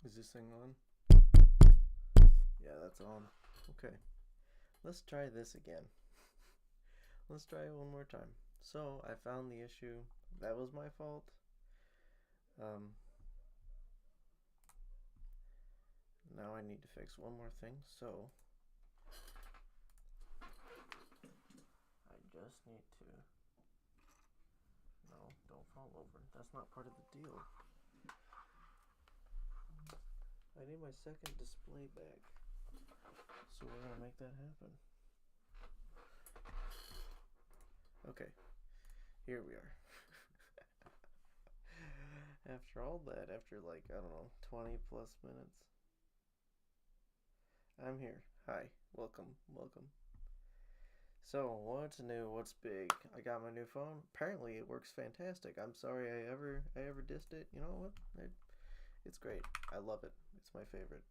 Is this thing on? Yeah, that's on. Okay. Let's try this again. Let's try it one more time. So, I found the issue. That was my fault. Um, Now I need to fix one more thing. So, I just need to... No, don't fall over. That's not part of the deal. I need my second display back. So we're gonna make that happen. Okay, here we are. After all that, after like, I don't know, 20 plus minutes, I'm here. Hi, welcome, welcome. So, what's new? What's big? I got my new phone. Apparently, it works fantastic. I'm sorry I ever dissed it. You know what? It's great. I love it. It's my favorite.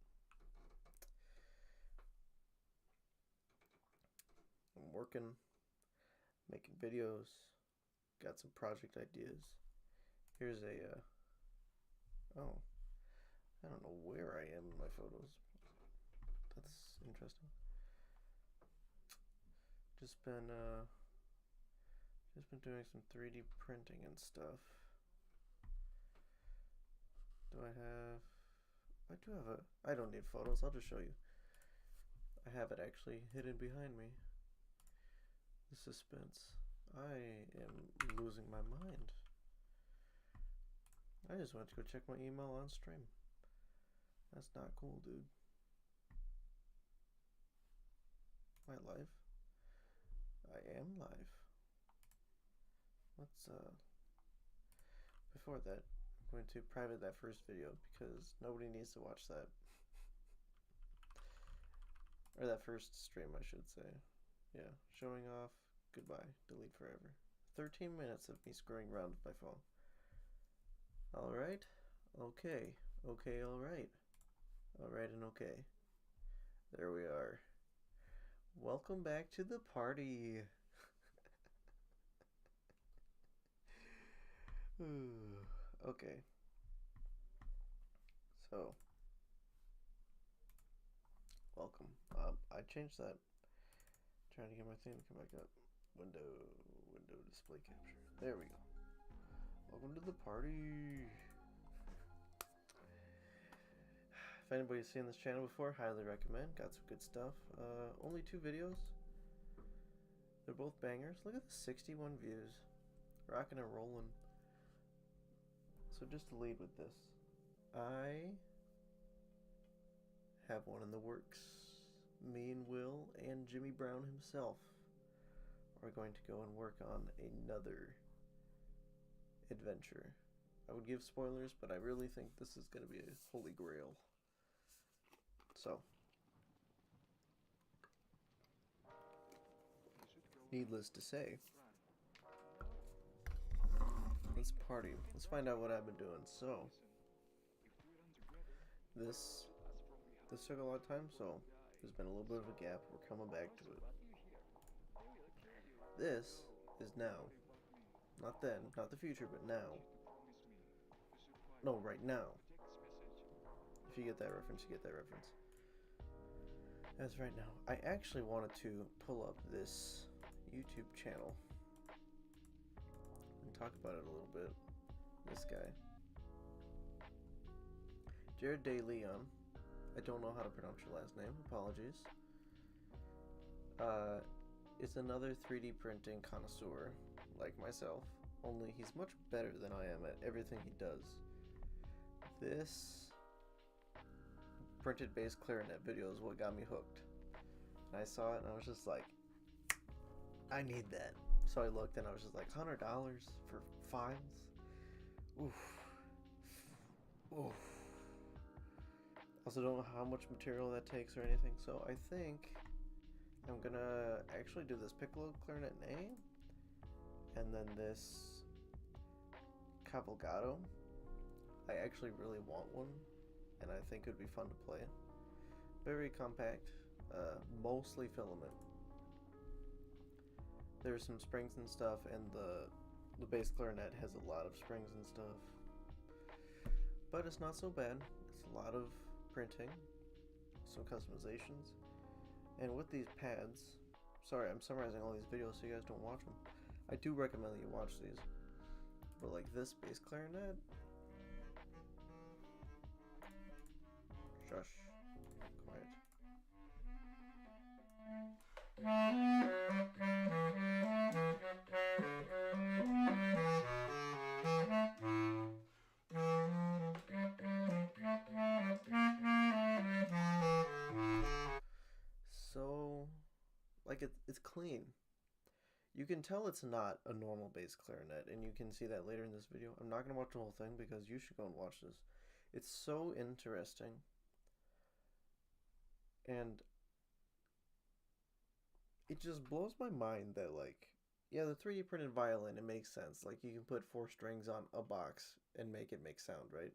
I'm working, making videos, got some project ideas. Here's a oh, I don't know where I am in my photos. That's interesting. Just been uh just been doing some 3D printing and stuff. Do I have I do have a I don't need photos. I'll just show you. I have it actually hidden behind me. The suspense. I am losing my mind. I just went to go check my email on stream. That's not cool, dude. Am I live? I am live. Let's before that, I'm going to private that first video because nobody needs to watch that. Or that first stream, I should say. Yeah, showing off, goodbye, delete forever. 13 minutes of me screwing around with my phone. Alright, okay, alright. Alright and okay. There we are. Welcome back to the party. Okay. So, welcome. I changed that. Trying to get my thing to come back up. Window display capture. There we go. Welcome to the party. If anybody's seen this channel before, highly recommend. Got some good stuff. Only 2 videos. They're both bangers. Look at the 61 views. Rocking and rolling. So just to lead with this, I have one in the works. Me and Will and Jimmy Brown himself are going to go and work on another adventure. I would give spoilers, but I really think this is going to be a holy grail. So, needless to say, let's party. Let's find out what I've been doing. So, this took a lot of time, so there's been a little bit of a gap. We're coming back to it. This is now. Not then, not the future, but now. No, right now. If you get that reference, you get that reference. That's right now. I actually wanted to pull up this YouTube channel and talk about it a little bit. This guy. Jared De Leon. I don't know how to pronounce your last name. Apologies. Is another 3D printing connoisseur like myself, only he's much better than I am at everything he does. This printed bass clarinet video is what got me hooked. And I saw it and I was just like, I need that. So I looked and I was just like, $100 for files? Oof. Oof. Also don't know how much material that takes or anything, so I think I'm gonna actually do this piccolo clarinet A, and then this cavalgato. I actually really want one, and I think it would be fun to play. Very compact, mostly filament. There's some springs and stuff, and the bass clarinet has a lot of springs and stuff. But it's not so bad. It's a lot of printing, some customizations, and with these pads, sorry, I'm summarizing all these videos so you guys don't watch them. I do recommend that you watch these, but like this bass clarinet, shush, quiet. So, like it's clean. You can tell it's not a normal bass clarinet, and you can see that later in this video. I'm not going to watch the whole thing because you should go and watch this. It's so interesting. And it just blows my mind that, like, yeah, the 3D printed violin, it makes sense. Like, you can put 4 strings on a box and make it make sound, right?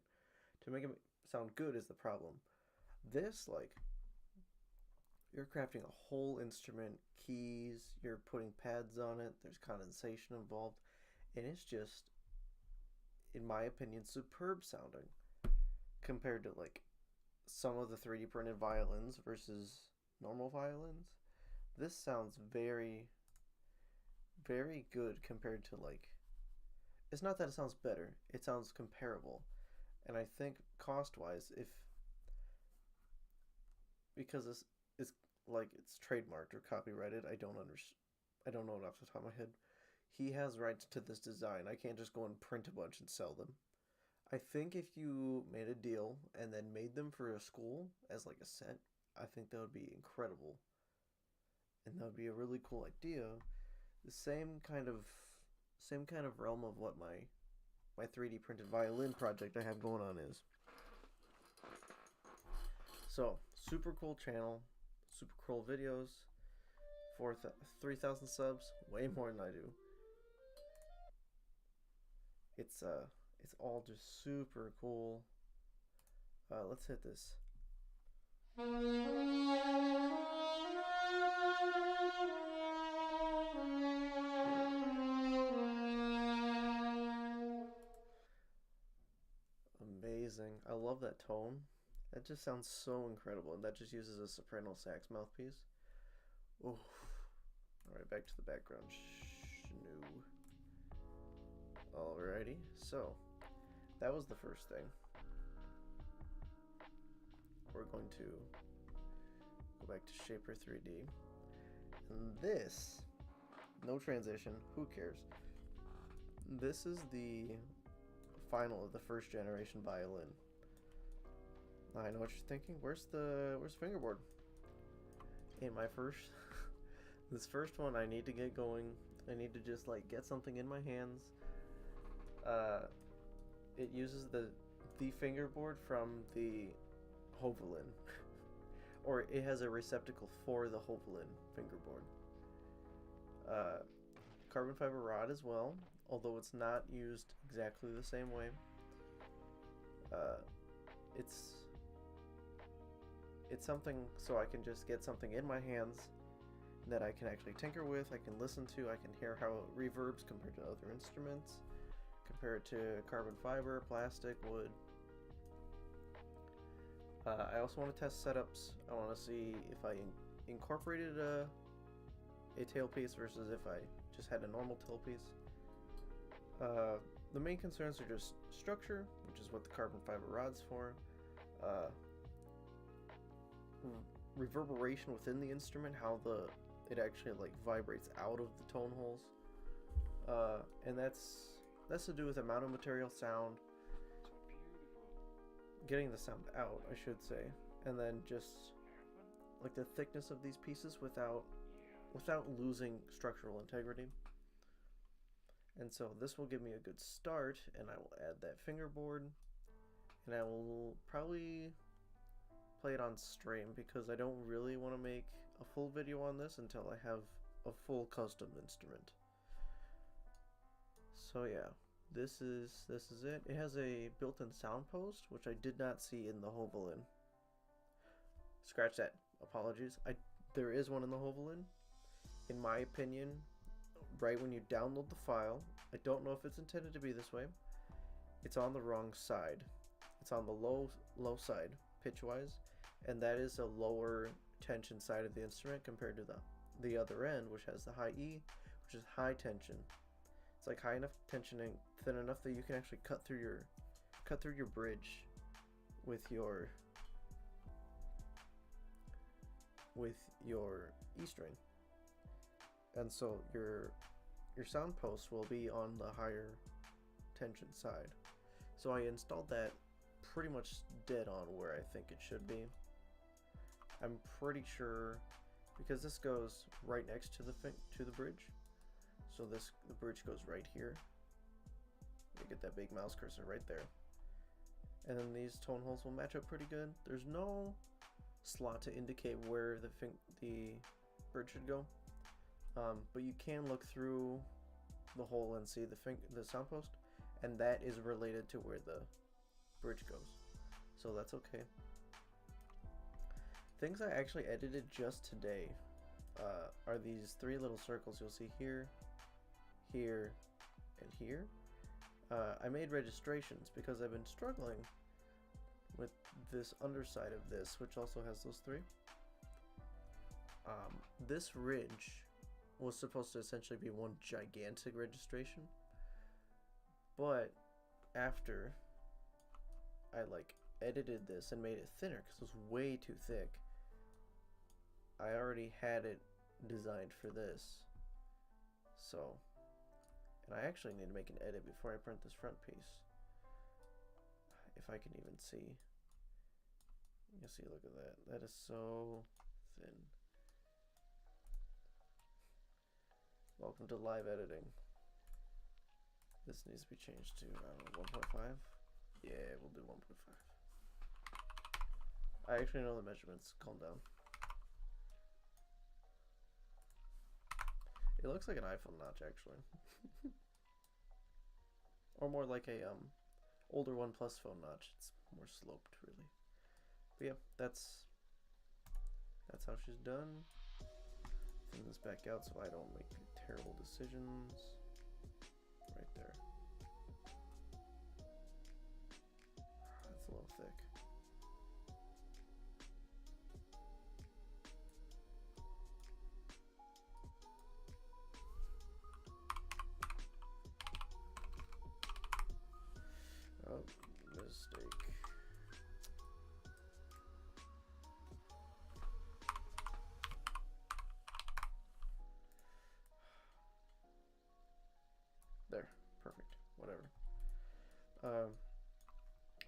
To make it sound good is the problem. This, like, you're crafting a whole instrument, keys, you're putting pads on it, there's condensation involved, and it's just, in my opinion, superb sounding compared to like some of the 3D printed violins versus normal violins. This sounds very, very good compared to, like, it's not that it sounds better, it sounds comparable. And I think cost-wise, if, because it's like it's trademarked or copyrighted, I don't know it off the top of my head. He has rights to this design. I can't just go and print a bunch and sell them. I think if you made a deal and then made them for a school as like a set, I think that would be incredible. And that would be a really cool idea. The same kind of realm of what my 3D printed violin project I have going on is. So, super cool channel, super cool videos, 3,000 subs, way more than I do. It's all just super cool. Let's hit this. Amazing. I love that tone. That just sounds so incredible, and that just uses a soprano sax mouthpiece. Oof. Alright, back to the background. Shoo. Alrighty, so that was the first thing. We're going to go back to Shaper 3D. And this, no transition, who cares? This is the final of the first generation violin. I know what you're thinking. Where's fingerboard? In my this first one, I need to get going. I need to just like get something in my hands. It uses the fingerboard from the Hovelin, or it has a receptacle for the Hovelin fingerboard. Carbon fiber rod as well, although it's not used exactly the same way. It's something so I can just get something in my hands that I can actually tinker with, I can listen to, I can hear how it reverbs compared to other instruments, compare it to carbon fiber, plastic, wood. I also want to test setups. I want to see if I incorporated a tailpiece versus if I just had a normal tailpiece. The main concerns are just structure, which is what the carbon fiber rod's for, reverberation within the instrument, how it actually like vibrates out of the tone holes, and that's to do with amount of material, sound, getting the sound out, I should say, and then just like the thickness of these pieces without losing structural integrity. And so this will give me a good start, and I will add that fingerboard, and I will probably play it on stream because I don't really want to make a full video on this until I have a full custom instrument. So yeah, this is it. It has a built-in sound post, which I did not see in the Hovelin. Scratch that. Apologies. There is one in the Hovelin. In my opinion, right when you download the file, I don't know if it's intended to be this way, it's on the wrong side. It's on the low side pitch wise, and that is a lower tension side of the instrument compared to the other end, which has the high E, which is high tension. It's like high enough tension and thin enough that you can actually cut through your bridge with your E string. And so your sound post will be on the higher tension side. So I installed that pretty much dead on where I think it should be. I'm pretty sure because this goes right next to the bridge. So the bridge goes right here. You get that big mouse cursor right there. And then these tone holes will match up pretty good. There's no slot to indicate where the bridge should go. But you can look through the hole and see the sound post, and that is related to where the bridge goes. So that's okay. Things I actually edited just today are these 3 little circles you'll see here, here, and here. I made registrations because I've been struggling with this underside of this, which also has those 3. This ridge was supposed to essentially be one gigantic registration, but after I edited this and made it thinner because it was way too thick, I already had it designed for this. So, and I actually need to make an edit before I print this front piece, if I can even see. You see, look at that. That is so thin. Welcome to live editing. This needs to be changed to, I don't know, 1.5? Yeah, we'll do 1.5. I actually know the measurements. Calm down. It looks like an iPhone notch, actually. Or more like a older OnePlus phone notch. It's more sloped, really. But yeah, that's how she's done. Thin this back out so I don't make terrible decisions. Right there. That's a little thick. Oh, mistake. There, perfect. Whatever.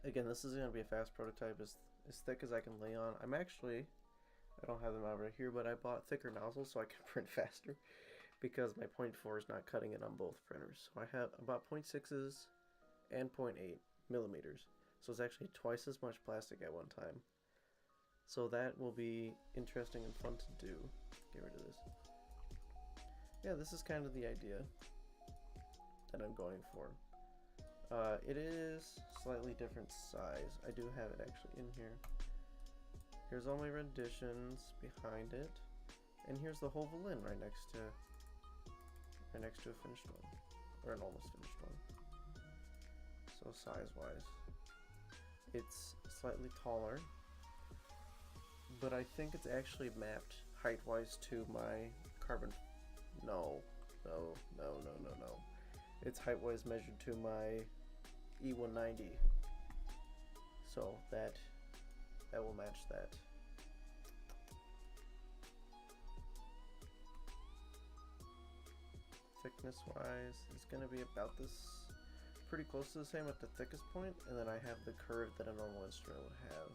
Again, this is going to be a fast prototype, as thick as I can lay on. I don't have them out right here, but I bought thicker nozzles so I can print faster because my 0.4 is not cutting it on both printers. So I have about 0.6s and 0.8 millimeters. So it's actually twice as much plastic at one time. So that will be interesting and fun to do. Get rid of this. Yeah, this is kind of the idea that I'm going for. It is slightly different size. I do have it actually in here. Here's all my renditions behind it, and here's the whole violin right next to a finished one, or an almost finished one. So size-wise, it's slightly taller, but I think it's actually mapped height-wise to my carbon. No. It's height-wise measured to my E190, so that will match that. Thickness-wise, it's going to be about this, pretty close to the same at the thickest point, and then I have the curve that a normal instrument would have.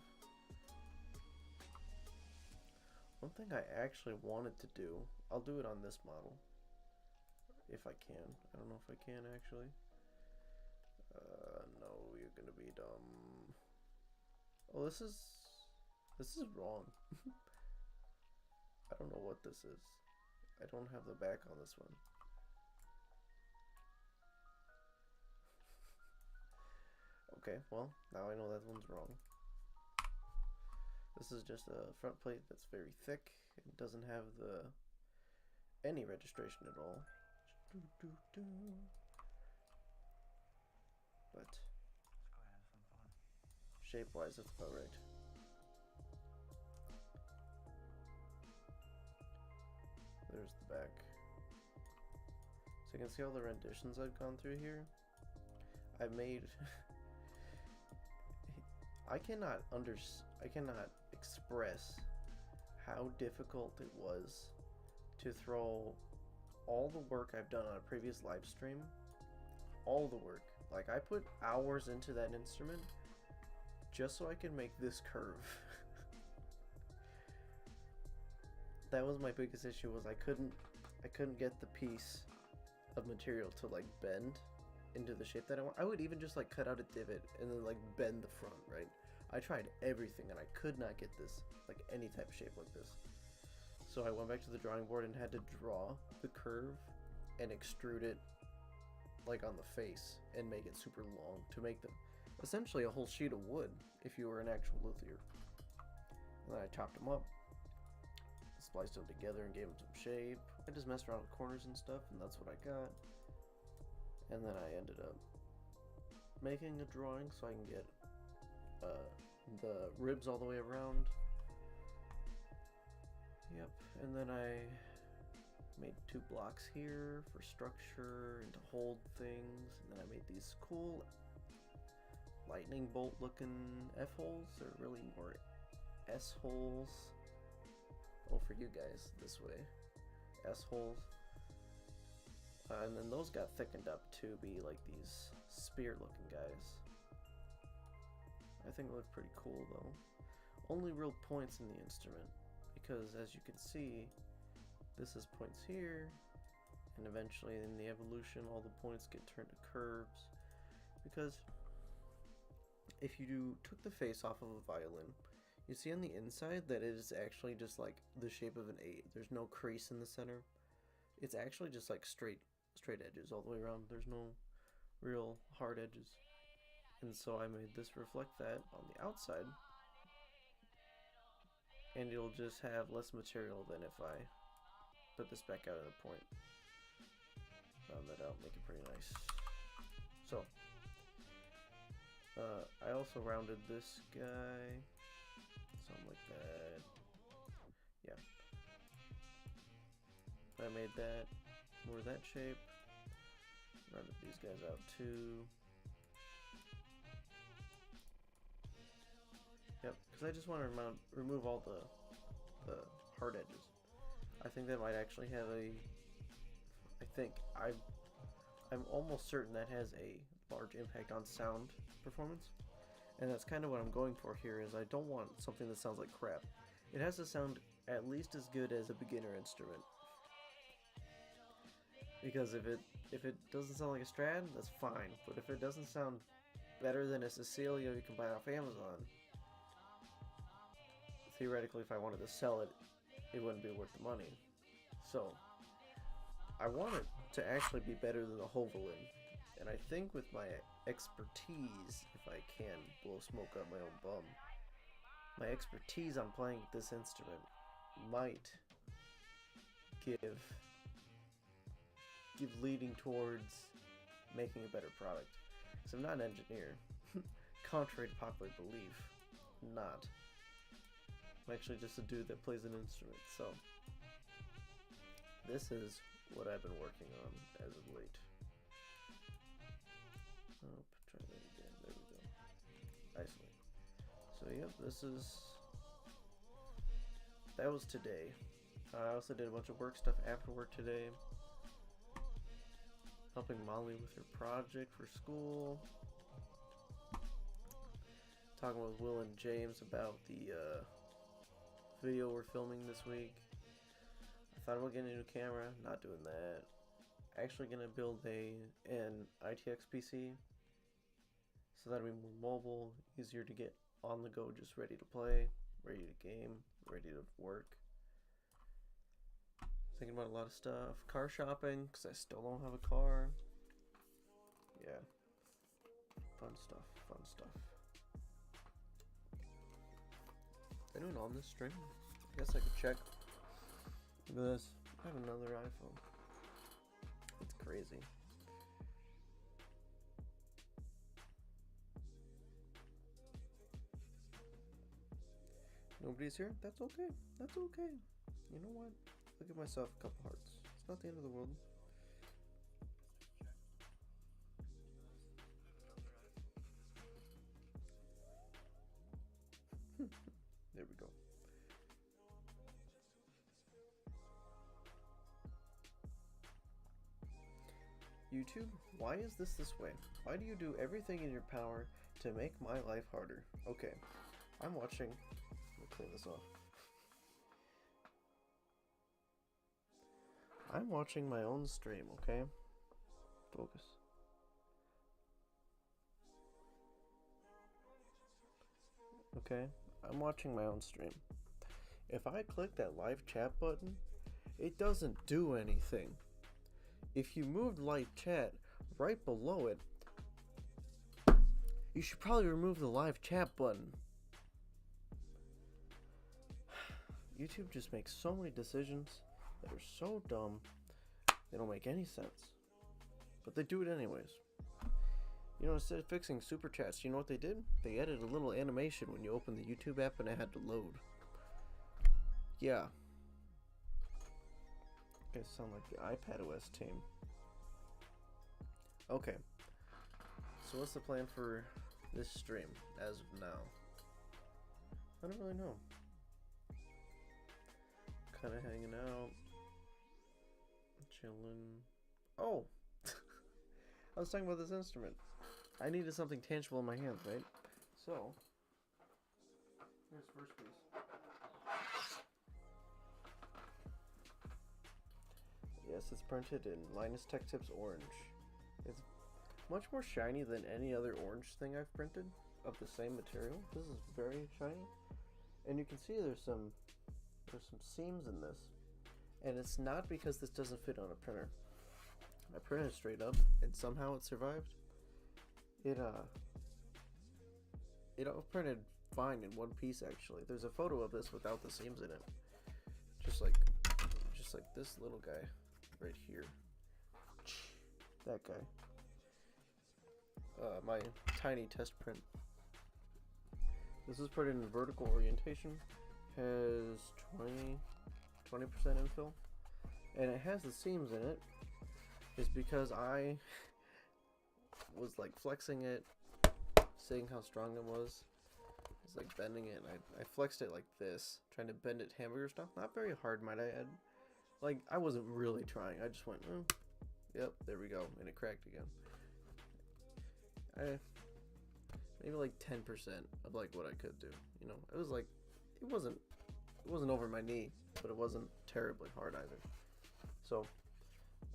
One thing I actually wanted to do, I'll do it on this model. If I can. I don't know if I can actually. No, you're gonna be dumb. Oh, this is wrong. I don't know what this is. I don't have the back on this one. Okay, well, now I know that one's wrong. This is just a front plate that's very thick. It doesn't have any registration at all. But let's go have some fun. shape-wise, that's about right. There's the back. So you can see all the renditions I've gone through here. I've made... I cannot express how difficult it was to throw all the work I've done on a previous live stream. All the work. Like, I put hours into that instrument just so I could make this curve. That was my biggest issue, was I couldn't get the piece of material to like bend into the shape that I want. I would even just like cut out a divot and then like bend the front, right? I tried everything and I could not get this, like any type of shape like this. So I went back to the drawing board and had to draw the curve and extrude it like on the face and make it super long to make them essentially a whole sheet of wood if you were an actual luthier. And then I chopped them up, spliced them together and gave them some shape. I just messed around with corners and stuff, and that's what I got. And then I ended up making a drawing so I can get the ribs all the way around. Yep, and then I made 2 blocks here for structure and to hold things, and then I made these cool lightning bolt looking F-holes. They're really more S-holes. Oh, for you guys, this way. S-holes. And then those got thickened up to be like these spear-looking guys. I think they look pretty cool, though. Only real points in the instrument, because as you can see, this is points here, and eventually in the evolution, all the points get turned to curves. Because if you took the face off of a violin, you see on the inside that it is actually just like the shape of an 8. There's no crease in the center. It's actually just like straight edges all the way around. There's no real hard edges. And so I made this reflect that on the outside. And it'll just have less material than if I put this back out at a point. Round that out, make it pretty nice. So, I also rounded this guy. Something like that. Yeah. I made that more that shape. Rounded these guys out too. Yep, because I just want to remove all the hard edges. I think that might actually have I'm almost certain that has a large impact on sound performance. And that's kind of what I'm going for here, is I don't want something that sounds like crap. It has to sound at least as good as a beginner instrument. Because if it doesn't sound like a Strad, that's fine. But if it doesn't sound better than a Cecilia you can buy off Amazon, theoretically if I wanted to sell it, it wouldn't be worth the money. So, I want it to actually be better than the Hovelin. And I think with my expertise, if I can blow smoke up my own bum, my expertise on playing this instrument might give leading towards making a better product. Because I'm not an engineer, contrary to popular belief, not. I'm actually just a dude that plays an instrument, so this is what I've been working on as of late. Oh, try that again. There we go. Nicely. So yep, that was today. I also did a bunch of work stuff after work today. Helping Molly with her project for school. Talking with Will and James about the video we're filming this week. I thought about getting a new camera, not doing that. Actually gonna build an ITX PC so that'll be more mobile, easier to get on the go, just ready to play, ready to game, ready to work. Thinking about a lot of stuff. Car shopping, because I still don't have a car. Yeah. Fun stuff, fun stuff. Anyone on this stream? I guess I could check. Look at this. I have another iPhone. It's crazy. Nobody's here? That's okay. That's okay. You know what? I'll give myself a couple hearts. It's not the end of the world. There we go. YouTube, why is this way? Why do you do everything in your power to make my life harder? Okay, I'm watching. Let me clean this off. I'm watching my own stream, okay? Focus. Okay, I'm watching my own stream. If I click that live chat button, it doesn't do anything. If you moved live chat right below it, you should probably remove the live chat button. YouTube just makes so many decisions that are so dumb, they don't make any sense. But they do it anyways. You know, instead of fixing super chats, you know what they did? They added a little animation when you open the YouTube app and it had to load. Yeah. You guys sound like the iPadOS team. Okay. So what's the plan for this stream as of now? I don't really know. Kind of hanging out. Chilling. Oh! I was talking about this instrument. I needed something tangible in my hands, right? So, here's the first piece. Yes, it's printed in Linus Tech Tips Orange. It's much more shiny than any other orange thing I've printed of the same material. This is very shiny. And you can see there's some seams in this. And it's not because this doesn't fit on a printer. I printed it straight up and somehow it survived. It all printed fine in one piece actually. There's a photo of this without the seams in it. Just like this little guy right here. That guy. My tiny test print. This is printed in vertical orientation. Has 20% infill. And it has the seams in it. Is because I was like flexing it, seeing how strong it was. I was like bending it, and I flexed it like this, trying to bend it hamburger style. Not very hard, might I add. Like, I wasn't really trying. I just went, yep, there we go, and it cracked again. Maybe like 10% of like what I could do. You know, it was like, it wasn't over my knee, but it wasn't terribly hard either. So,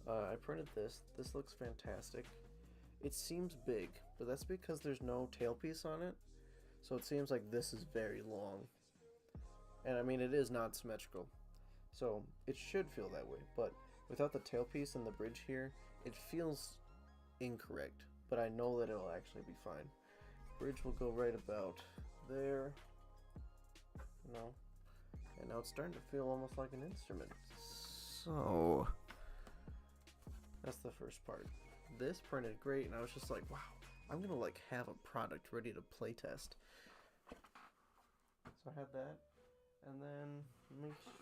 I printed this. This looks fantastic. It seems big, but that's because there's no tailpiece on it. So it seems like this is very long. And I mean, it is not symmetrical. So it should feel that way. But without the tailpiece and the bridge here, it feels incorrect. But I know that it'll actually be fine. Bridge will go right about there. No. And now it's starting to feel almost like an instrument. So that's the first part. This printed great, and I was just like, wow, I'm gonna like have a product ready to play test. So I had that, and then make sure.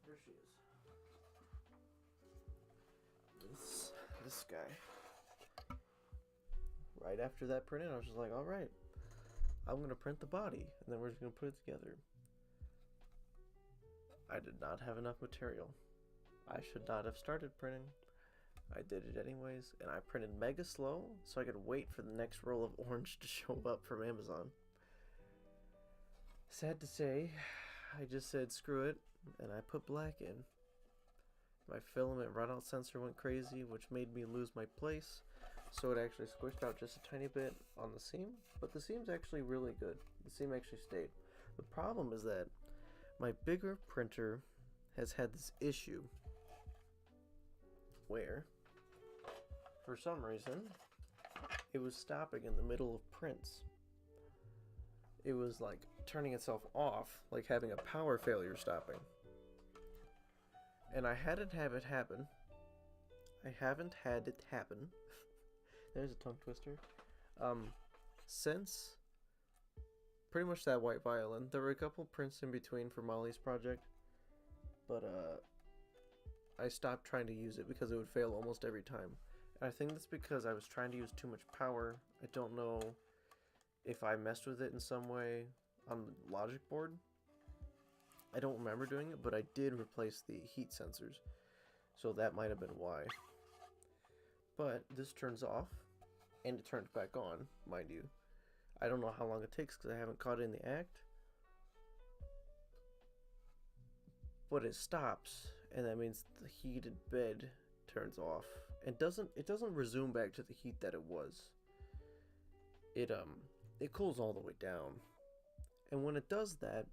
There she is. This guy. Right after that printed, I was just like, all right, I'm going to print the body, and then we're just going to put it together. I did not have enough material. I should not have started printing. I did it anyways, and I printed mega slow, so I could wait for the next roll of orange to show up from Amazon. Sad to say, I just said screw it, and I put black in. My filament runout sensor went crazy, which made me lose my place. So it actually squished out just a tiny bit on the seam, but the seam's actually really good. The seam actually stayed. The problem is that my bigger printer has had this issue where, for some reason, it was stopping in the middle of prints. It was like turning itself off, like having a power failure stopping. And I hadn't have it happen. I haven't had it happen. There's a tongue twister. Since pretty much that white violin. There were a couple prints in between for Molly's project, but I stopped trying to use it because it would fail almost every time. And I think that's because I was trying to use too much power. I don't know if I messed with it in some way on the logic board. I don't remember doing it, but I did replace the heat sensors, so that might have been why. But this turns off, and it turns back on, mind you. I don't know how long it takes because I haven't caught it in the act. But it stops, and that means the heated bed turns off. And it doesn't resume back to the heat that it was. It cools all the way down. And when it does that,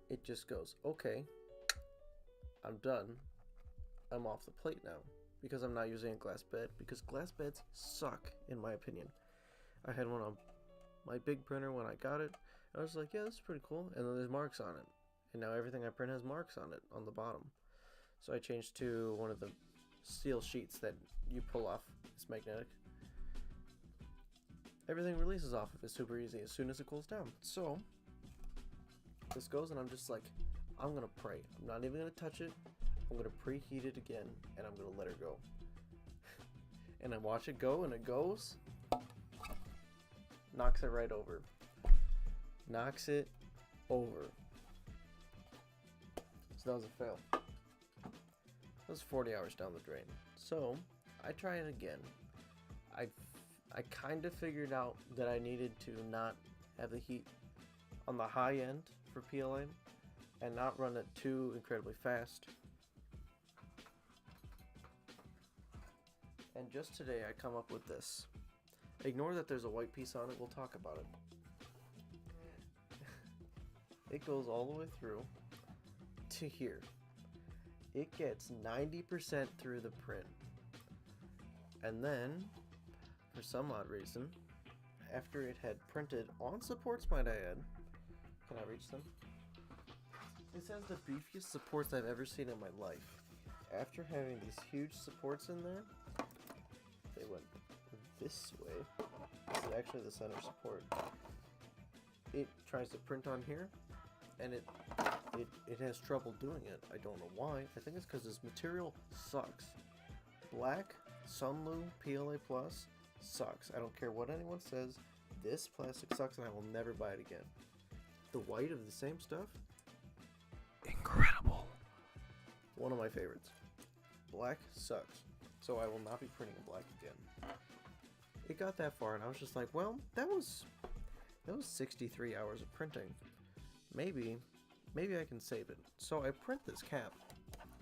it just goes, okay, I'm done. I'm off the plate now. Because I'm not using a glass bed. Because glass beds suck, in my opinion. I had one on my big printer when I got it. I was like, yeah, this is pretty cool. And then there's marks on it. And now everything I print has marks on it, on the bottom. So I changed to one of the steel sheets that you pull off. It's magnetic. Everything releases off of it super easy as soon as it cools down. So this goes, and I'm just like, I'm gonna pray. I'm not even gonna touch it. I'm gonna preheat it again, and I'm gonna let her go. And I watch it go, and it goes. Knocks it right over. Knocks it over. So that was a fail. That was 40 hours down the drain. So I try it again. I kind of figured out that I needed to not have the heat on the high end for PLA and not run it too incredibly fast. And just today I come up with this. Ignore that there's a white piece on it, we'll talk about it. It goes all the way through to here. It gets 90% through the print. And then, for some odd reason, after it had printed on supports, might I add, can I reach them? This has the beefiest supports I've ever seen in my life. After having these huge supports in there, they went this way. This is actually the center support. It tries to print on here, and it has trouble doing it. I don't know why. I think it's because this material sucks. Black Sunlu PLA Plus sucks. I don't care what anyone says. This plastic sucks, and I will never buy it again. The white of the same stuff, incredible. One of my favorites. Black sucks, so I will not be printing black again. It got that far, and I was just like, well, that was 63 hours of printing. Maybe I can save it. So I print this cap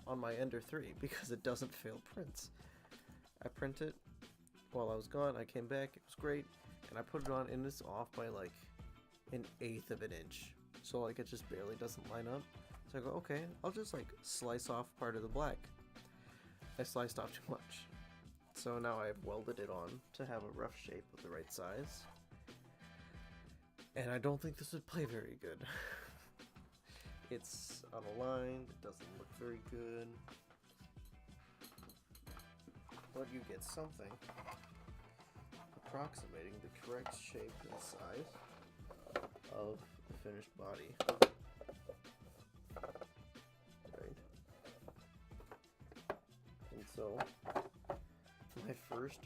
on my Ender 3 because it doesn't fail prints. I print it while I was gone. I came back, it was great, and I put it on, and it's off by like 1/8 of an inch. So like it just barely doesn't line up. So I go, okay, I'll just like slice off part of the black. I sliced off too much. So now I've welded it on to have a rough shape of the right size. And I don't think this would play very good. It's unaligned, it doesn't look very good. But you get something approximating the correct shape and size of the finished body. Right. And so, my first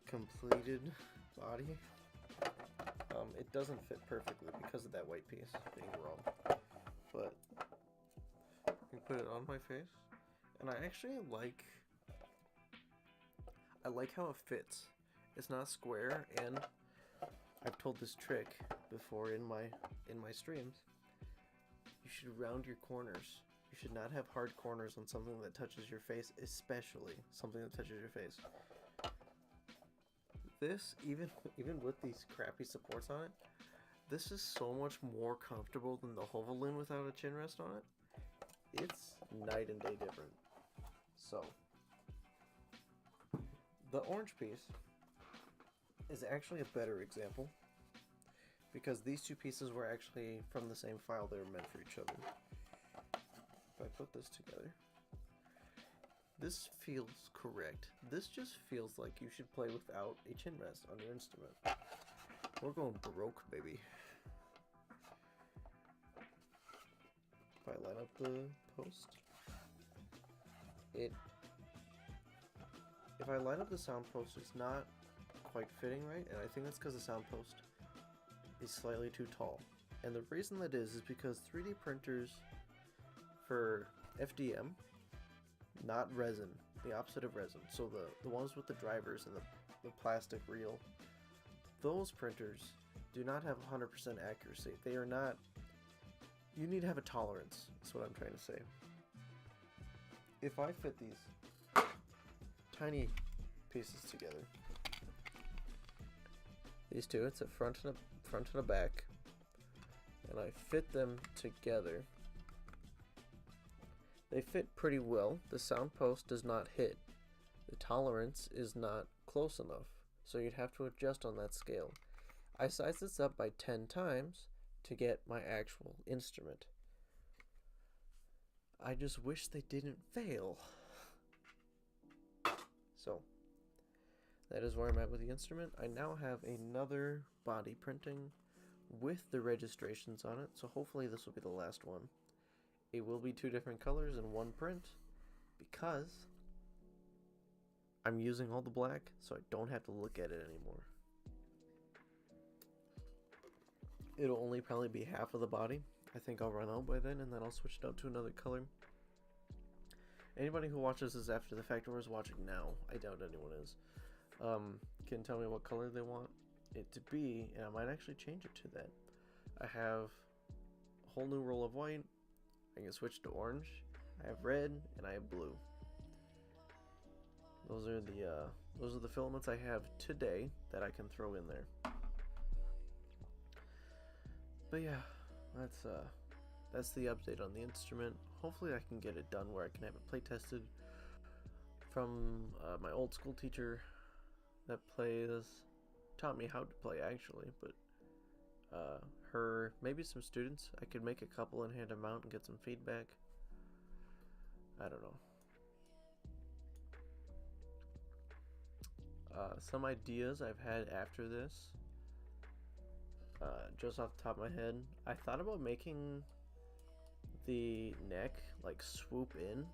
completed body, it doesn't fit perfectly because of that white piece being wrong. But you put it on my face, and I actually like how it fits. It's not square, and I've told this trick before in my streams. You should round your corners. You should not have hard corners on something that touches your face, especially something that touches your face. This, even with these crappy supports on it, this is so much more comfortable than the Hovaloon without a chin rest on it. It's night and day different. So, the orange piece is actually a better example because these two pieces were actually from the same file. They were meant for each other. If I put this together, this feels correct. This just feels like you should play without a chin rest on your instrument. We're going baroque, baby. If I line up the post, if I line up the sound post, it's not quite fitting right, and I think that's because the sound post is slightly too tall. And the reason that is because 3D printers for FDM, not resin, the opposite of resin, so the ones with the drivers and the plastic reel, those printers do not have 100% accuracy. They are not, you need to have a tolerance, is what I'm trying to say. If I fit these tiny pieces together, these two, it's a front and a back, and I fit them together, they fit pretty well. The sound post does not hit. The tolerance is not close enough, so you'd have to adjust on that scale. I sized this up by 10 times to get my actual instrument. I just wish they didn't fail. So, that is where I'm at with the instrument. I now have another body printing with the registrations on it, so hopefully this will be the last one. It will be 2 different colors in one print because I'm using all the black, so I don't have to look at it anymore. It'll only probably be half of the body. I think I'll run out by then, and then I'll switch it out to another color. Anybody who watches this after the fact or is watching now, I doubt anyone is, can tell me what color they want it to be, and I might actually change it to that. I have a whole new roll of white. I can switch to orange. I have red and I have blue. Those are the filaments I have today that I can throw in there. But yeah, that's the update on the instrument. Hopefully I can get it done where I can have it play tested from my old school teacher that taught me how to play actually, but maybe some students. I could make a couple and hand them out and get some feedback. I don't know. Some ideas I've had after this, just off the top of my head, I thought about making the neck like swoop in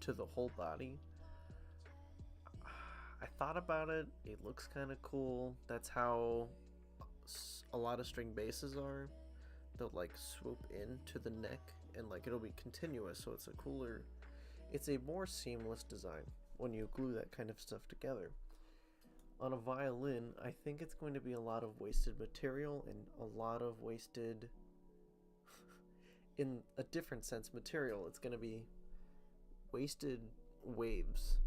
to the whole body. I thought about it. It looks kind of cool. That's how a lot of string basses are. They'll like swoop into the neck and like it'll be continuous, so it's a more seamless design when you glue that kind of stuff together. On a violin, I think it's going to be a lot of wasted material and a lot of wasted, in a different sense, material. It's going to be wasted waves.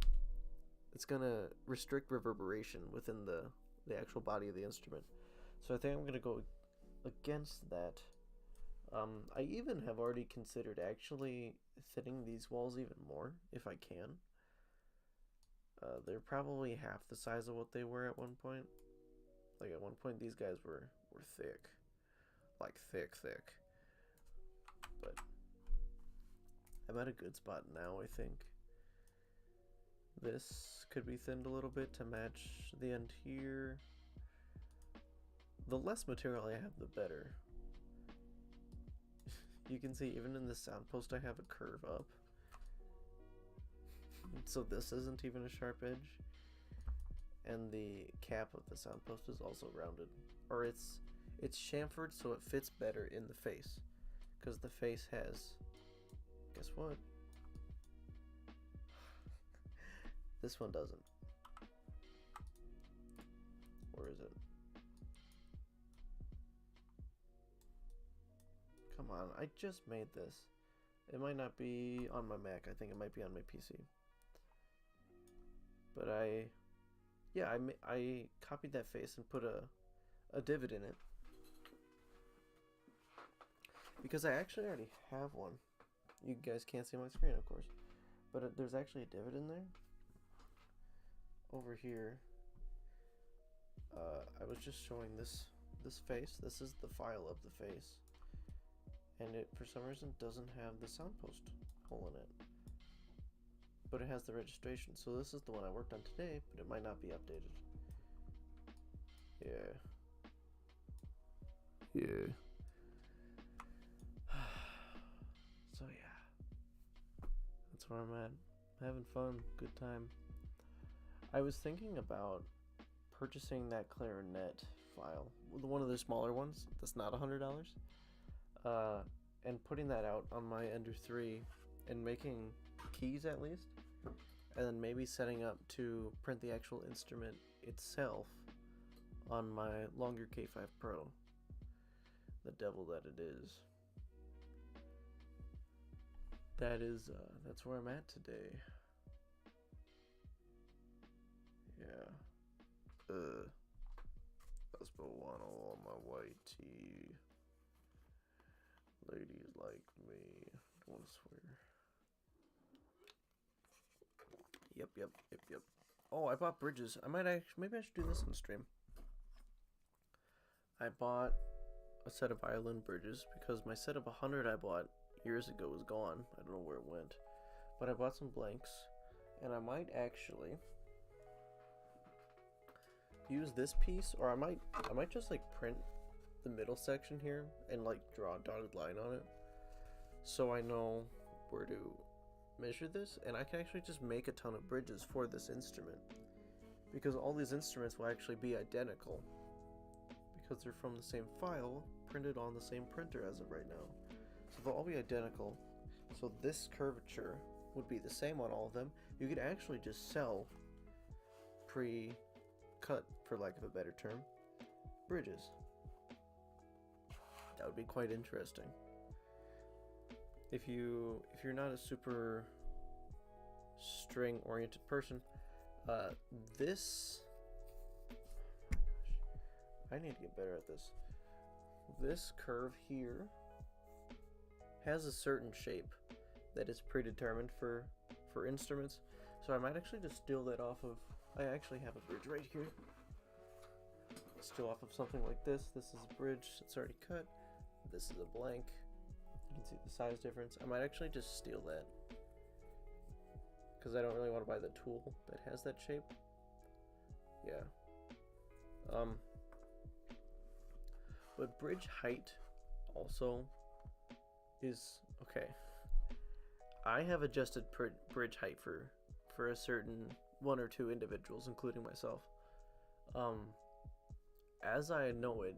It's going to restrict reverberation within the actual body of the instrument. So I think I'm going to go against that. I even have already considered actually thinning these walls even more, if I can. They're probably half the size of what they were at one point. Like at one point these guys were thick. Like thick. But I'm at a good spot now, I think. This could be thinned a little bit to match the end here. The less material I have, the better. You can see even in the sound post I have a curve up. So this isn't even a sharp edge. And the cap of the sound post is also rounded. Or it's chamfered so it fits better in the face. Because the face has, guess what? This one doesn't. Or is it? Come on, I just made this. It might not be on my Mac. I think it might be on my PC. But I copied that face and put a divot in it. Because I actually already have one. You guys can't see my screen, of course. But there's actually a divot in there. Over here. I was just showing this this face. This is the file of the face. And it, for some reason, doesn't have the soundpost hole in it. But it has the registration. So this is the one I worked on today, but it might not be updated. Yeah. Yeah. So yeah. That's where I'm at. Having fun. Good time. I was thinking about purchasing that clarinet file, one of the smaller ones that's not $100, and putting that out on my Ender 3 and making keys at least, and then maybe setting up to print the actual instrument itself on my longer K5 Pro. The devil that it is. That's where I'm at today. Yeah. I spilled wine all on my white tee. Ladies like me. Don't want to swear. Yep. Oh, I bought bridges. Maybe I should do this on stream. I bought a set of violin bridges because my set of 100 I bought years ago was gone. I don't know where it went. But I bought some blanks, and I might actually use this piece, or I might just like print the middle section here and like draw a dotted line on it, so I know where to measure this, and I can actually just make a ton of bridges for this instrument, because all these instruments will actually be identical because they're from the same file printed on the same printer as of right now. So they'll all be identical. So this curvature would be the same on all of them. You could actually just sell pre-cut, for lack of a better term, bridges. That would be quite interesting. If you're not a super string oriented person, this, I need to get better at this. This curve here has a certain shape that is predetermined for instruments. So I might actually just steal that off of, I actually have a bridge right here. Steal off of something like this. This is a bridge, it's already cut. This is a blank. You can see the size difference. I might actually just steal that, because I don't really want to buy the tool that has that shape. Yeah. But bridge height also is okay. I have adjusted bridge height for a certain one or two individuals, including myself. As I know it,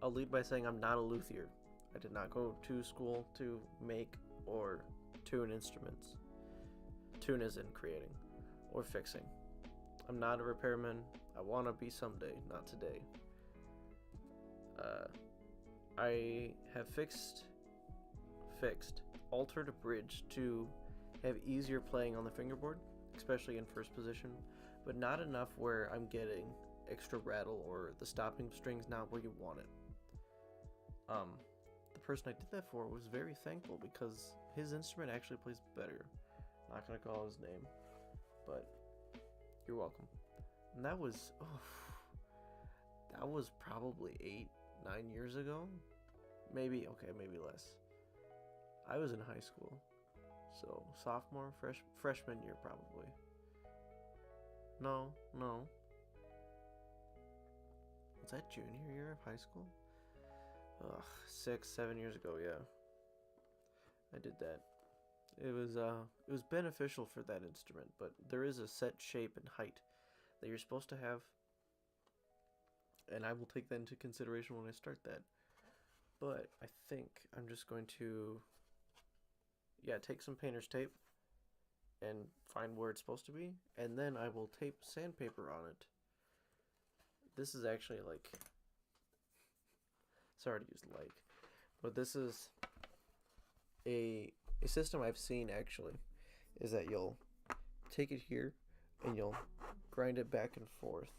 I'll lead by saying I'm not a luthier. I did not go to school to make or tune instruments. Tune is in creating or fixing. I'm not a repairman. I want to be someday, not today. I have altered a bridge to have easier playing on the fingerboard, especially in first position, but not enough where I'm getting extra rattle or the stopping string's not where you want it. The person I did that for was very thankful because his instrument actually plays better. Not gonna call his name, but you're welcome. And that was probably 8-9 years ago. Maybe less. I was in high school, so sophomore, freshman year probably. No. Was that junior year of high school? 6-7 years ago, yeah. I did that. It was beneficial for that instrument, but there is a set shape and height that you're supposed to have, and I will take that into consideration when I start that. But I think I'm just going to, take some painter's tape and find where it's supposed to be, and then I will tape sandpaper on it. This is actually like, sorry to use like, but this is a system I've seen actually, is that you'll take it here and you'll grind it back and forth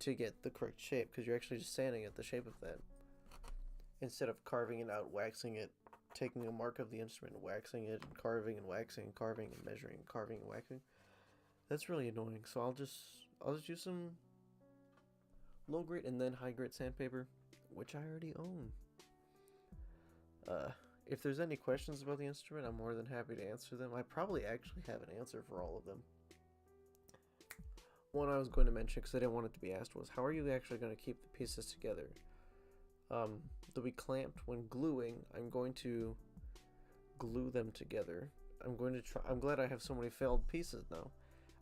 to get the correct shape, because you're actually just sanding it the shape of that, instead of carving it out, waxing it, taking a mark of the instrument, waxing it, and carving and waxing, carving and measuring, carving and waxing. That's really annoying. So I'll just use some low grade and then high grade sandpaper, which I already own. If there's any questions about the instrument, I'm more than happy to answer them. I probably actually have an answer for all of them. One I was going to mention, because I didn't want it to be asked, was how are you actually going to keep the pieces together? They'll be clamped when gluing. I'm going to glue them together. I'm going to try. I'm glad I have so many failed pieces now.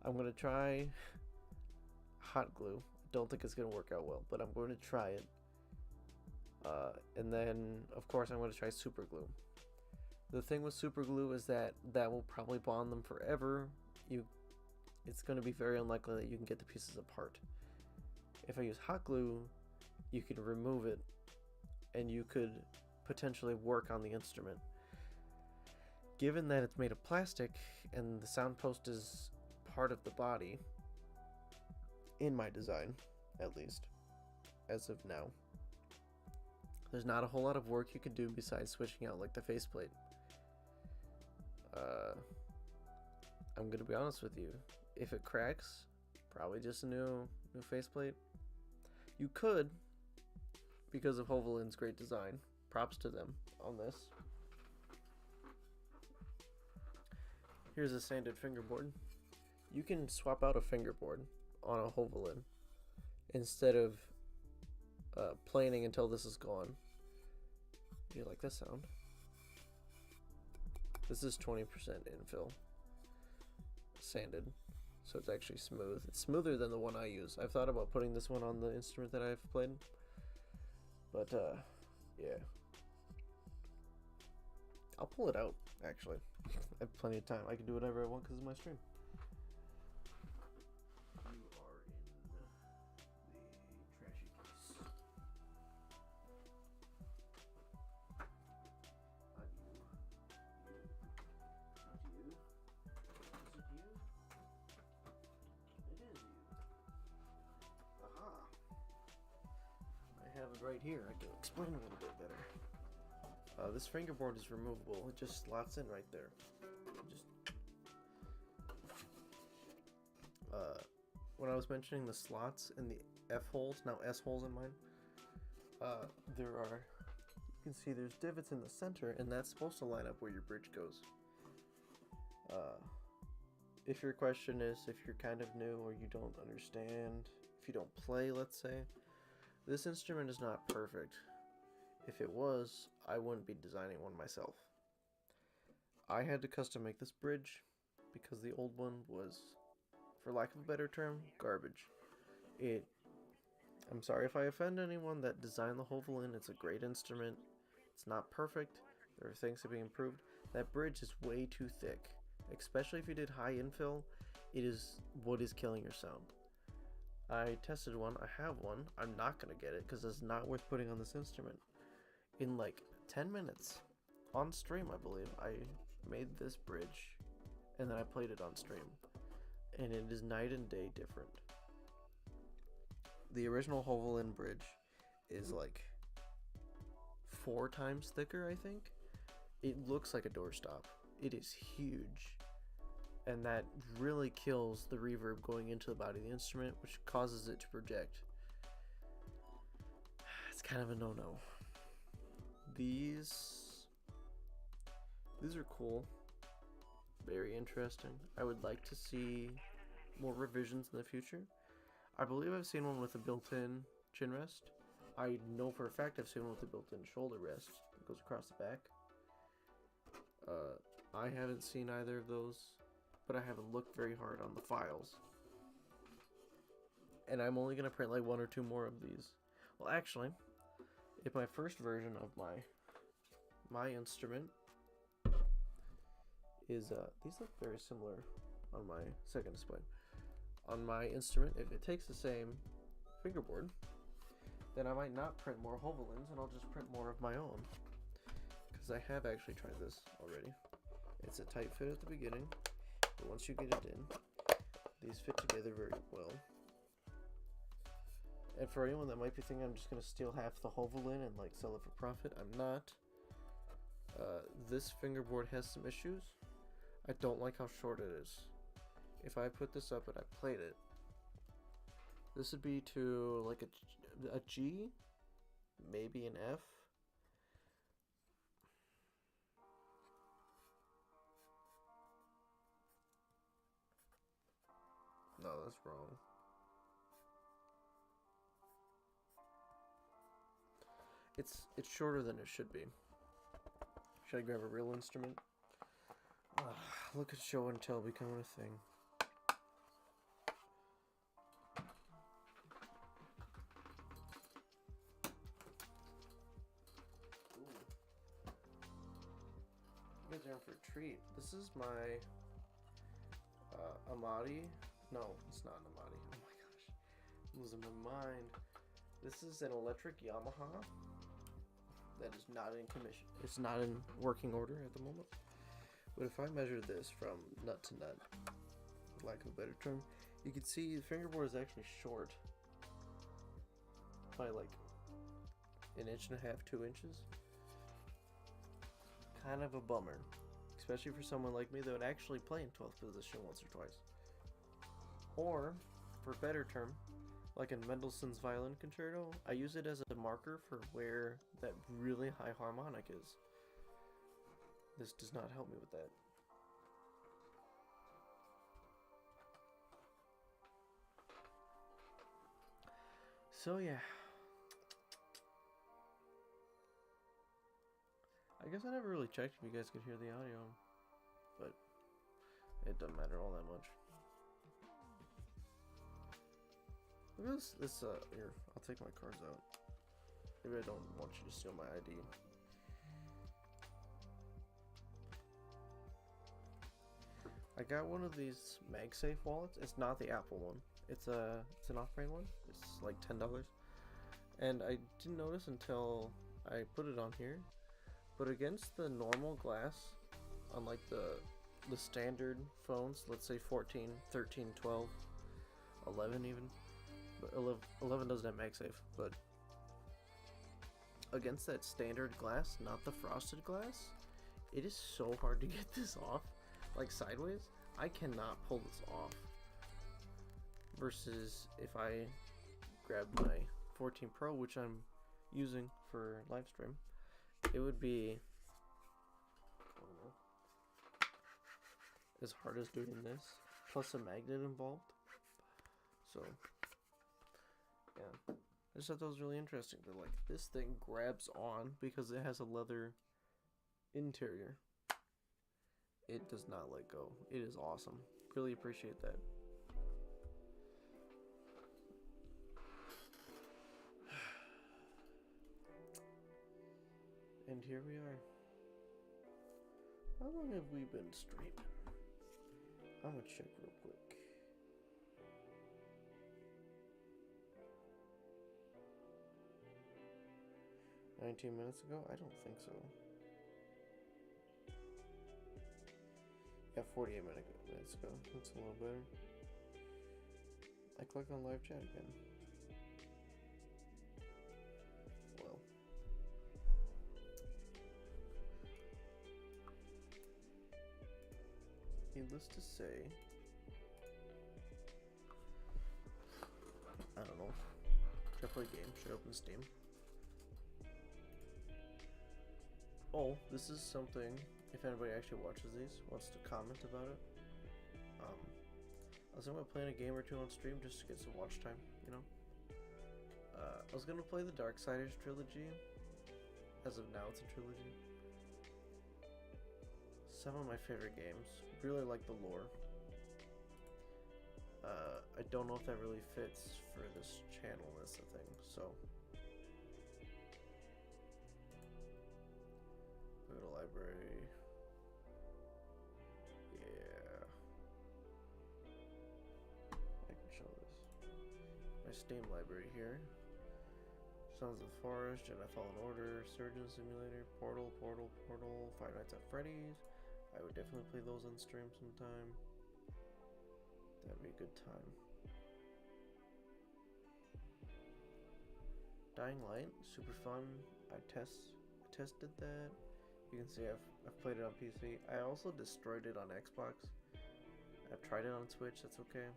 I'm going to try hot glue. Don't think it's going to work out well, but I'm going to try it. And then, of course, I'm going to try super glue. The thing with super glue is that will probably bond them forever. It's going to be very unlikely that you can get the pieces apart. If I use hot glue, you can remove it, and you could potentially work on the instrument. Given that it's made of plastic, and the sound post is part of the body, in my design, at least, as of now, there's not a whole lot of work you could do besides switching out like the faceplate. I'm gonna be honest with you. If it cracks, probably just a new faceplate. You could, because of Hovolin's great design. Props to them on this. Here's a sanded fingerboard. You can swap out a fingerboard on a Hovolin instead of planing until this is gone. Do you like this sound? This is 20% infill sanded, so it's actually smooth. It's smoother than the one I use. I've thought about putting this one on the instrument that I've played, but yeah, I'll pull it out. Actually, I have plenty of time. I can do whatever I want because of my stream. Right here, I can explain a little bit better. This fingerboard is removable. It just slots in right there. When I was mentioning the slots in the F holes, now S holes in mine, there are, you can see there's divots in the center, and that's supposed to line up where your bridge goes. If your question is, if you're kind of new or you don't understand, if you don't play, let's say, this instrument is not perfect. If it was, I wouldn't be designing one myself. I had to custom make this bridge because the old one was, for lack of a better term, garbage. I'm sorry if I offend anyone that designed the Hovolin. It's a great instrument. It's not perfect. There are things to be improved. That bridge is way too thick, especially if you did high infill. It is what is killing your sound. I tested one. I have one. I'm not going to get it because it's not worth putting on this instrument. In like 10 minutes on stream, I believe, I made this bridge and then I played it on stream. And it is night and day different. The original Hovolin bridge is like 4 times thicker, I think. It looks like a doorstop. It is huge. And that really kills the reverb going into the body of the instrument, which causes it to project. It's kind of a no-no. These are cool. Very interesting. I would like to see more revisions in the future. I believe I've seen one with a built-in chin rest. I know for a fact I've seen one with a built-in shoulder rest that goes across the back. I haven't seen either of those, but I haven't looked very hard on the files. And I'm only going to print like 1 or 2 more of these. Well, actually, if my first version of my instrument is, these look very similar on my second display. On my instrument, if it takes the same fingerboard, then I might not print more Hovolins and I'll just print more of my own. Because I have actually tried this already. It's a tight fit at the beginning, but once you get it in, these fit together very well. And for anyone that might be thinking I'm just going to steal half the Hovolin and like sell it for profit, I'm not. This fingerboard has some issues. I don't like how short it is. If I put this up and I played it, This would be to like a G, maybe an F. No, that's wrong. It's shorter than it should be. Should I grab a real instrument? Look at show and tell becoming a thing. You guys are in for a treat. This is my Amati. No, it's not an Amati. Oh my gosh, I'm losing my mind. This is an electric Yamaha that is not in commission. It's not in working order at the moment. But if I measure this from nut to nut, for lack of a better term, you can see the fingerboard is actually short by like an inch and a half, 2 inches. Kind of a bummer, especially for someone like me that would actually play in 12th position once or twice. Or, for a better term, like in Mendelssohn's Violin Concerto, I use it as a marker for where that really high harmonic is. This does not help me with that. So yeah. I guess I never really checked if you guys could hear the audio, but it doesn't matter all that much. Look at this, here, I'll take my cards out. Maybe I don't want you to steal my ID. I got one of these MagSafe wallets. It's not the Apple one. It's an off-brand one. It's like $10. And I didn't notice until I put it on here. But against the normal glass, on like the standard phones, let's say 14, 13, 12, 11 even. But 11 doesn't have MagSafe, but against that standard glass, not the frosted glass, it is so hard to get this off, like sideways. I cannot pull this off. Versus if I grab my 14 Pro, which I'm using for live stream, it would be, I don't know, as hard as doing this, plus a magnet involved. So yeah, I just thought that was really interesting that like this thing grabs on because it has a leather interior. It does not let go. It is awesome. Really appreciate that. And here we are. How long have we been streaming? I'm gonna check real quick. $19 minutes ago? I don't think so. Yeah, 48 minutes ago. That's a little better. I click on live chat again. Well. Needless to say, I don't know. Should I play a game? Should I open Steam? Oh, this is something, if anybody actually watches these, wants to comment about it. I was thinking about playing a game or two on stream just to get some watch time, you know? I was gonna play the Darksiders trilogy. As of now, it's a trilogy. Some of my favorite games. Really like the lore. I don't know if that really fits for this channel, that's the thing, so. Go to library. Yeah. I can show this. My Steam library here. Sons of the Forest, Jedi Fallen Order, Surgeon Simulator, Portal, Five Nights at Freddy's. I would definitely play those on stream sometime. That'd be a good time. Dying Light, super fun. I tested that. You can see I've played it on PC. I also destroyed it on Xbox. I've tried it on Switch. That's okay.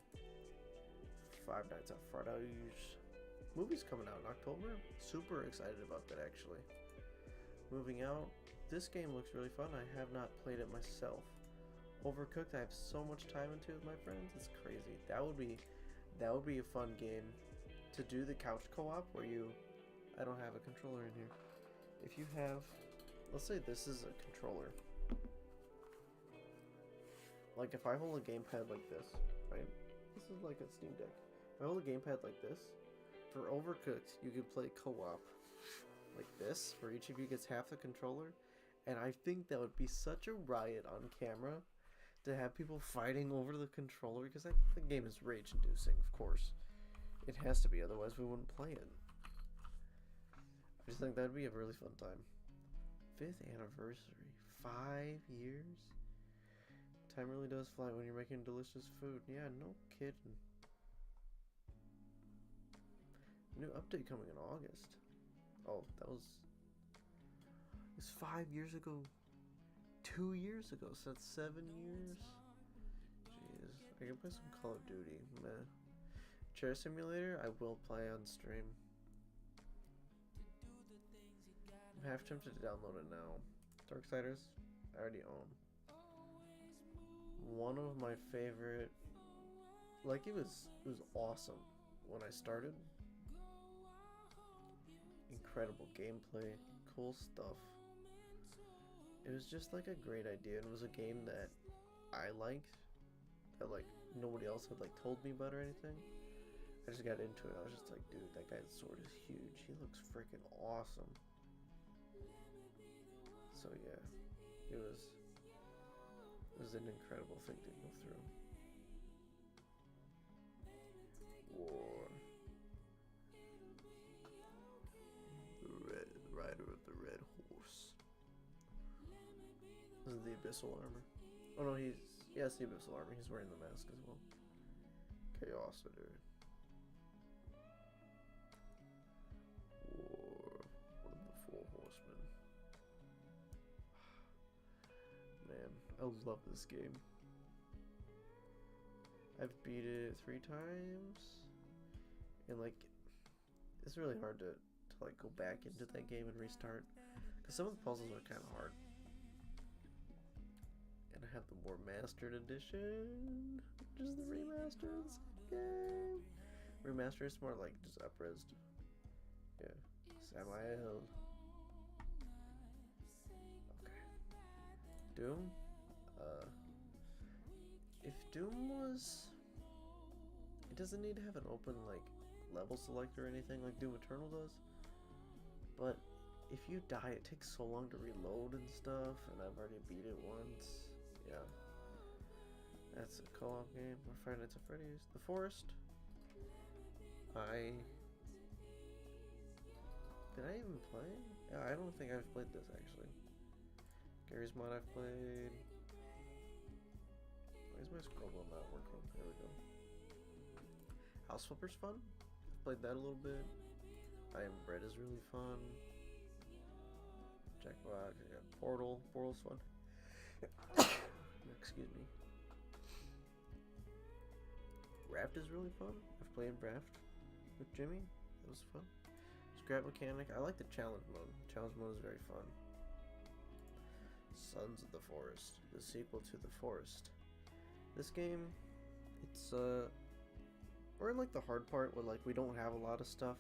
Five Nights at Freddy's. Movie's coming out in October. Super excited about that, actually. Moving out. This game looks really fun. I have not played it myself. Overcooked, I have so much time into with my friends. It's crazy. That would be a fun game to do the couch co-op where you... I don't have a controller in here. If you have... Let's say this is a controller. Like if I hold a gamepad like this, right? This is like a Steam Deck. If I hold a gamepad like this, for Overcooked, you can play co-op like this, where each of you gets half the controller. And I think that would be such a riot on camera to have people fighting over the controller, because the game is rage-inducing, of course. It has to be, otherwise we wouldn't play it. I just think that would be a really fun time. 5th anniversary. 5 years? Time really does fly when you're making delicious food. Yeah, no kidding. New update coming in August. Oh, that was... It's 5 years ago. 2 years ago, so that's 7 years. Jeez, I can play some Call of Duty. Meh. Chair Simulator, I will play on stream. I'm half tempted to download it now. Darksiders, I already own. One of my favorite, like it was awesome when I started. Incredible gameplay, cool stuff. It was just like a great idea, and it was a game that I liked, that like nobody else had like told me about or anything. I just got into it. I was just like, dude, that guy's sword is huge. He looks freaking awesome. So yeah, it was an incredible thing to go through. War. The rider of the red horse. This is the abyssal armor. Oh no, it's the abyssal armor. He's wearing the mask as well. Chaositor. War. One of the 4 horsemen. Man, I love this game. I've beat it 3 times, and like, it's really hard to like go back into that game and restart, because some of the puzzles are kind of hard. And I have the more mastered edition, which is the remastered game. Remastered is more like just up-resed. Yeah, Samael. Okay. Doom. If Doom was, it doesn't need to have an open like level select or anything like Doom Eternal does. But if you die, it takes so long to reload and stuff, and I've already beat it once. Yeah. That's a co-op game. Or Five Nights at Freddy's. The Forest. Did I even play? Yeah, I don't think I've played this actually. Gary's Mod I've played. Why is my scroll wheel not working? There we go. House Flipper's fun. I've played that a little bit. I Am Bread is really fun. Jackbox, I got Portal. Portal's fun. Excuse me. Raft is really fun. I've played Raft with Jimmy. That was fun. Scrap Mechanic. I like the challenge mode. Challenge mode is very fun. Sons of the Forest. The sequel to The Forest. This game, it's we're in like the hard part where like we don't have a lot of stuff,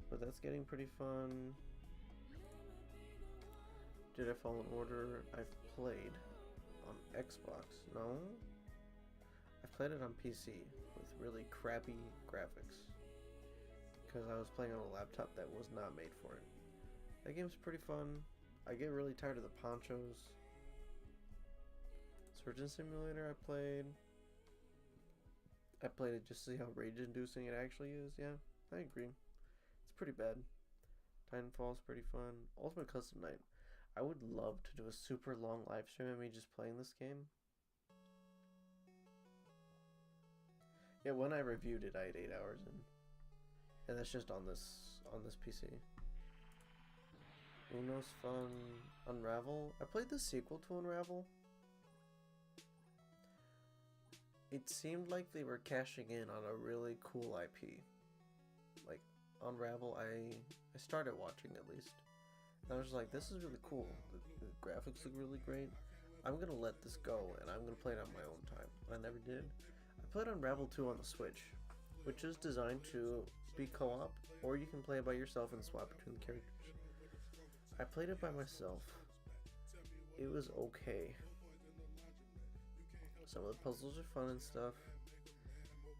but that's getting pretty fun. Jedi Fallen Order, I've played on Xbox. No, I've played it on PC with really crappy graphics because I was playing on a laptop that was not made for it. That game's pretty fun. I get really tired of the ponchos. Surgeon Simulator I played it just to see how rage-inducing it actually is. Yeah, I agree. It's pretty bad. Titanfall's pretty fun. Ultimate Custom Night. I would love to do a super long live stream of me just playing this game. Yeah, when I reviewed it, I had 8 hours in, and that's just on this PC. Uno's fun. Unravel. I played the sequel to Unravel. it seemed like they were cashing in on a really cool IP. Like Unravel, I started watching at least. And I was like, this is really cool. The graphics look really great. I'm gonna let this go and I'm gonna play it on my own time. And I never did. I played Unravel 2 on the Switch, which is designed to be co-op, or you can play it by yourself and swap between the characters. I played it by myself. It was okay. Some of the puzzles are fun and stuff.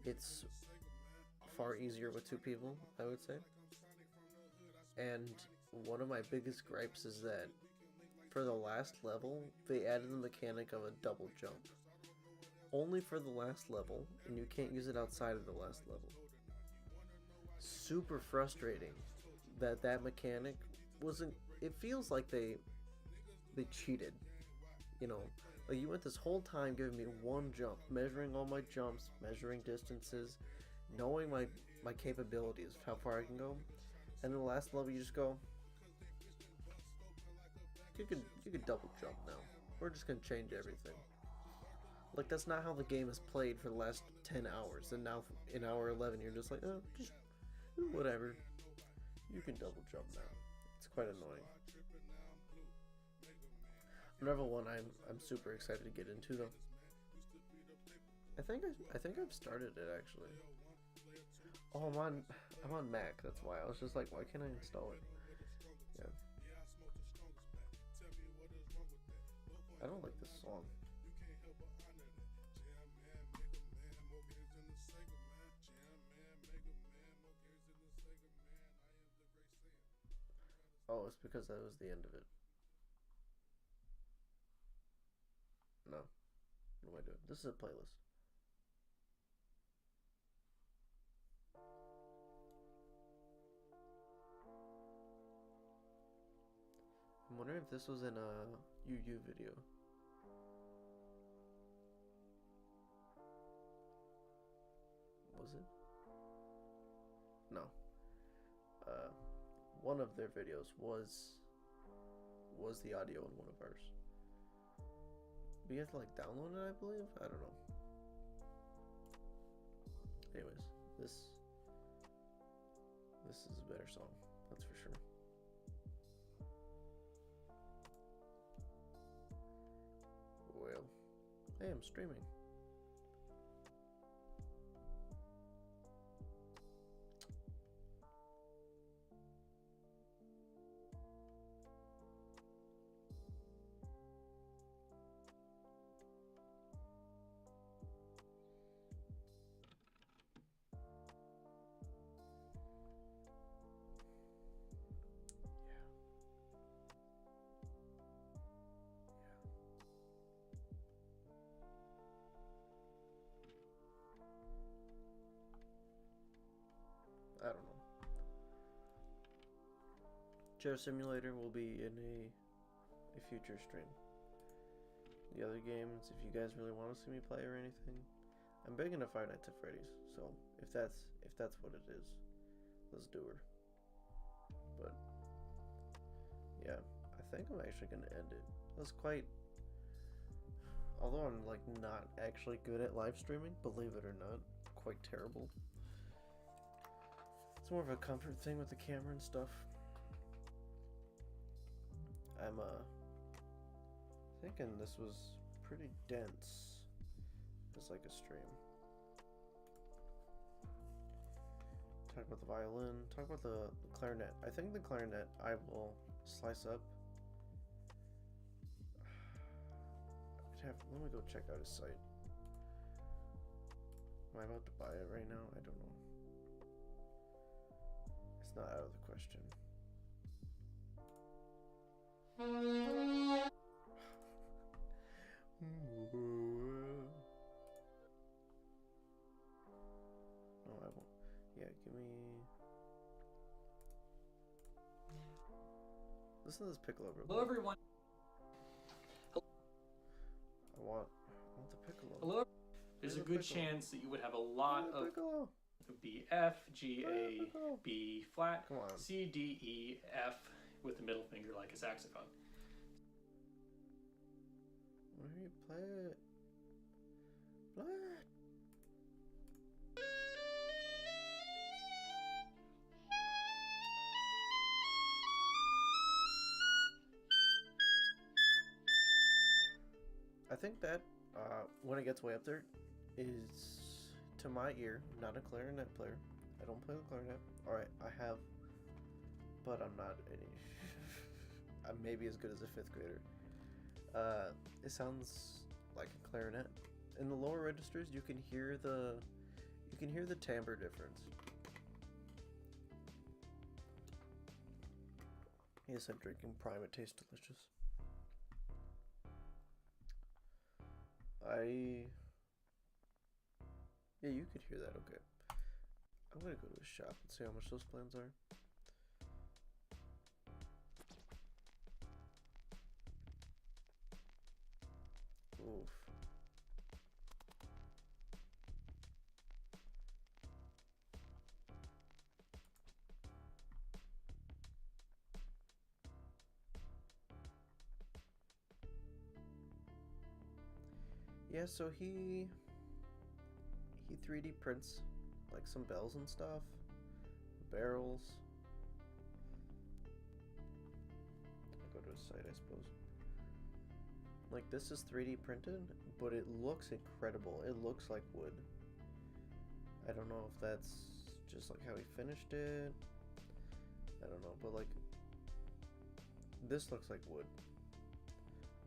It's far easier with 2 people, I would say. And one of my biggest gripes is that for the last level, they added the mechanic of a double jump. Only for the last level, and you can't use it outside of the last level. Super frustrating that mechanic wasn't. It feels like they cheated, you know. Like you went this whole time giving me one jump, measuring all my jumps, measuring distances, knowing my capabilities, how far I can go, and in the last level you just go, you could double jump now. We're just gonna change everything. Like that's not how the game is played for the last 10 hours, and now in hour 11 you're just like, oh, just whatever. You can double jump now. It's quite annoying. Level 1 I'm super excited to get into though. I think I've started it actually. Oh, I'm on Mac, that's why. I was just like, why can't I install it? Yeah. I don't like this song. Oh, it's because that was the end of it. No. What am I doing? This is a playlist. I'm wondering if this was in a UU video. Was it? No. One of their videos was the audio in one of ours. But you have to like download it, I believe? I don't know. Anyways, this is a better song, that's for sure. Well, hey, I'm streaming. I don't know. Chair Simulator will be in a future stream. The other games, if you guys really want to see me play or anything, I'm big into Five Nights at Freddy's. So if that's what it is, let's do her. But yeah, I think I'm actually gonna end it. That's quite. Although I'm like not actually good at live streaming, believe it or not, quite terrible. It's more of a comfort thing with the camera and stuff. I'm thinking this was pretty dense as like a stream. Talk about the violin, talk about the clarinet. I think the clarinet I will slice up. Let me go check out his site. Am I about to buy it right now? I don't know. It's not out of the question. No, I won't. Yeah, give me. Listen to this piccolo. Hello, everyone. I want the piccolo. Hello. There's a good chance that you would have a lot of piccolo. B, F, G, A, B flat, Come on. C, D, E, F with the middle finger like a saxophone. Why do you play it? Play it. think that when it gets way up there is, to my ear, not a clarinet player. I don't play the clarinet. Alright, I have, but I'm not any. I'm maybe as good as a 5th grader. It sounds like a clarinet. In the lower registers, you can hear the timbre difference. Yes, I'm drinking Prime. It tastes delicious. Yeah, you could hear that. Okay. I'm gonna go to a shop and see how much those plans are. Oof. Yeah, so he 3D prints like some bells and stuff, barrels. I'll go to a site, I suppose. Like, this is 3D printed, but it looks incredible. It looks like wood. I don't know if that's just like how he finished it. I don't know, but like, this looks like wood.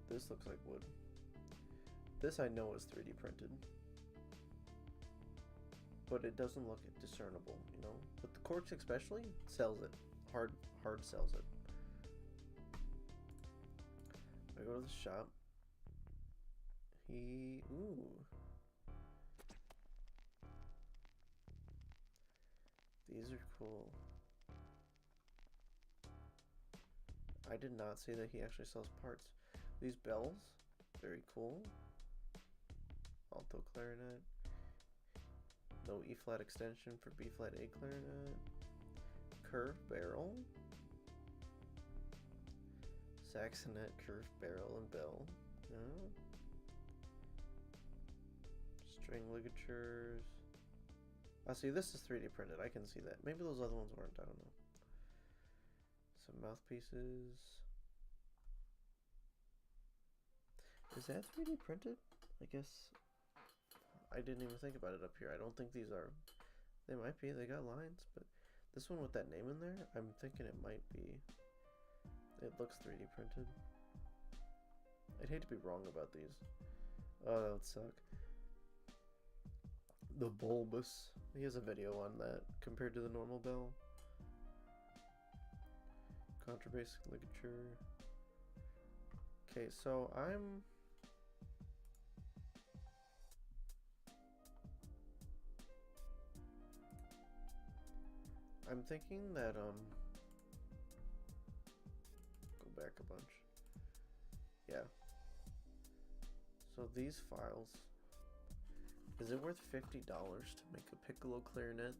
This looks like wood. This I know is 3D printed, but it doesn't look discernible, you know? But the Corks especially sells it. Hard sells it. I go to the shop. Ooh. These are cool. I did not see that he actually sells parts. These bells, very cool. Alto clarinet. No E flat extension for B flat A clarinet. Curved barrel. Saxonet, curved barrel, and bell. String ligatures. I see, this is 3D printed. I can see that. Maybe those other ones weren't. I don't know. Some mouthpieces. Is that 3D printed? I guess. I didn't even think about it up here. I don't think these are. They might be. They got lines, but this one with that name in there, I'm thinking it might be. It looks 3D printed. I'd hate to be wrong about these. Oh, that would suck. The bulbous. He has a video on that compared to the normal bell. Contrabass ligature. Okay, so I'm thinking that go back a bunch. Yeah. So these files, is it worth $50 to make a piccolo clarinet?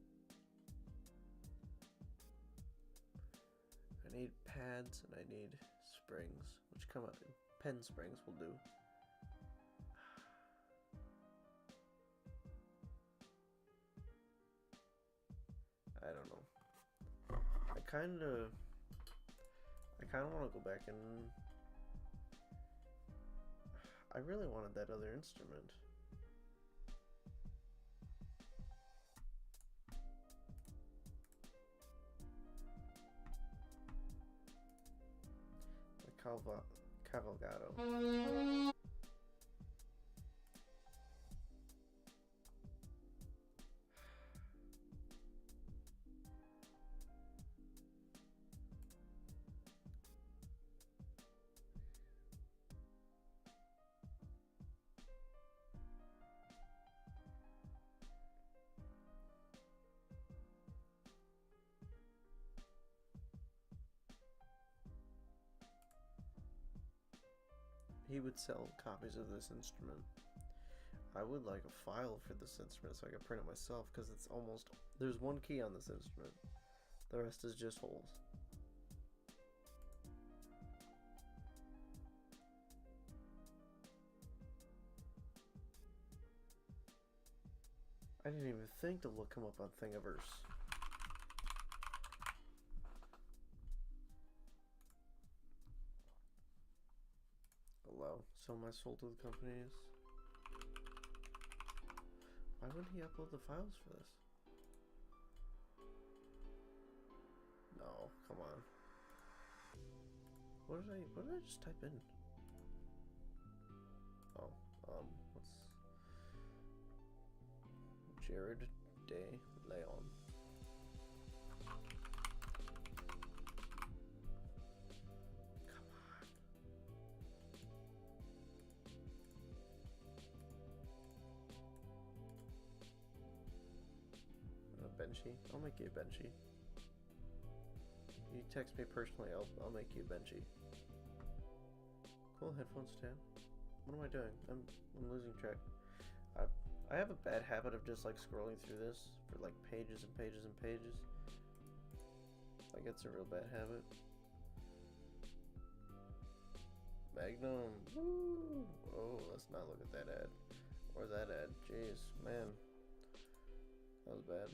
I need pads and I need springs, which come out. Pen springs will do. I don't know. I kind of want to go back and I really wanted that other instrument. The Cavalgado. He would sell copies of this instrument. I would like a file for this instrument so I can print it myself, because it's almost, there's one key on this instrument. The rest is just holes. I didn't even think to look him up on Thingiverse. Allow Oh, so my soul to the company is... Why wouldn't he upload the files for this? No, come on. What did I just type in? Oh, what's... Jared De Leon. Come on. Benchy? I'll make you a Benchy. You text me personally, I'll make you a Benchy. Cool headphones tab. What am I doing? I'm losing track. I have a bad habit of just like scrolling through this for like pages and pages and pages. Like it's a real bad habit. Magnum. Woo! Oh, let's not look at that ad. Or that ad. Jeez, man. That was bad.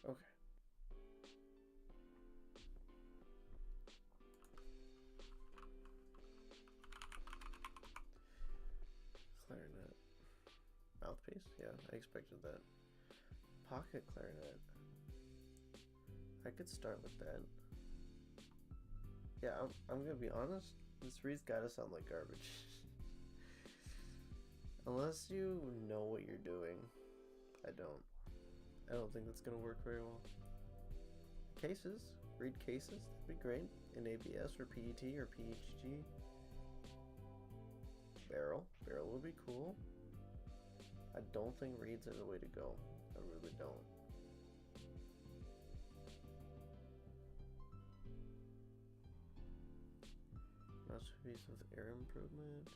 Okay. Clarinet. Mouthpiece? Yeah, I expected that. Pocket clarinet. I could start with that. Yeah, I'm gonna be honest. This reed's gotta sound like garbage. Unless you know what you're doing. I don't think that's gonna work very well. Cases. Reed cases. That'd be great. In ABS or PET or PHG. Barrel. Barrel would be cool. I don't think reeds are the way to go. I really don't. Masterpiece with air improvement.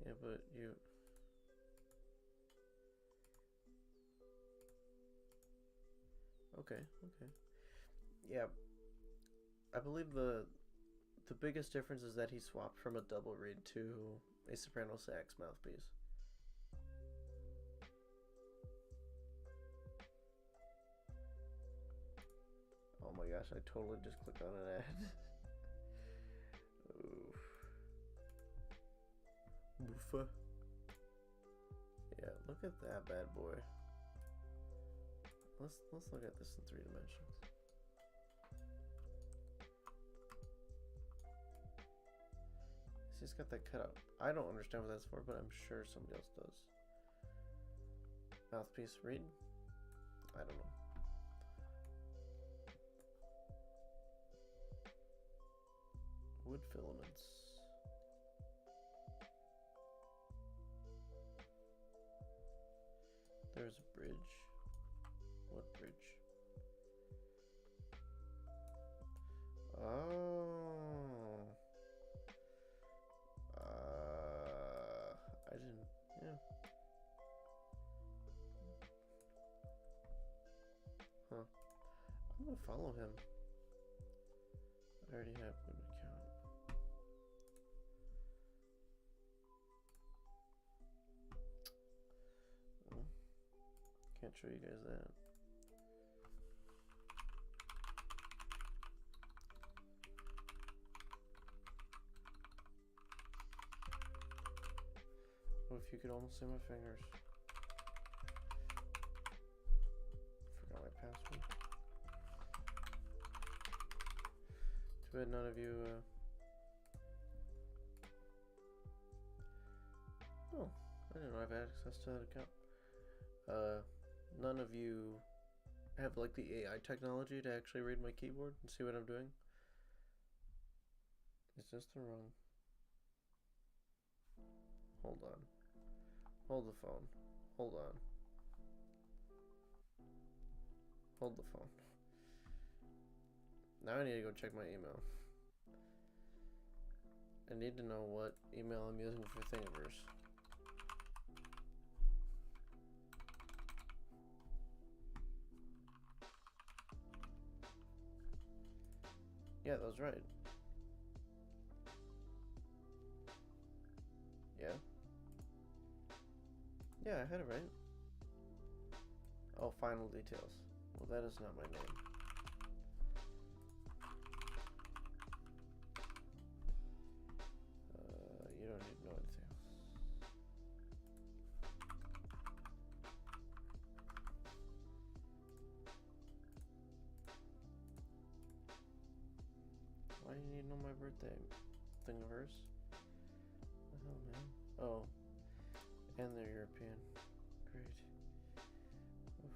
Yeah, but you... Okay. Yeah, I believe the biggest difference is that he swapped from a double reed to a soprano sax mouthpiece. Oh my gosh, I totally just clicked on an ad. Oof. Boofa. Yeah, look at that bad boy. Let's look at this in 3 dimensions. He's got that cut out. I don't understand what that's for, but I'm sure somebody else does. Mouthpiece reed? I don't know. Wood filaments. There's a bridge. What bridge? Oh. I didn't. Yeah. Huh. I'm gonna follow him. I already have an account. Well, can't show you guys that. Oh, if you could almost see my fingers. Forgot my password. Too bad none of you, Oh, I didn't know I have access to that account. None of you have, like, the AI technology to actually read my keyboard and see what I'm doing. Is this the wrong... Hold on. Hold the phone. Hold on. Hold the phone. Now I need to go check my email. I need to know what email I'm using for Thingiverse. Yeah, that was right. Yeah. Yeah, I had it right. Oh, final details. Well, that is not my name. You don't need to know anything else. Why do you need to know my birthday thing of hers? What the hell, man? Oh, and they're European. Great. Oof.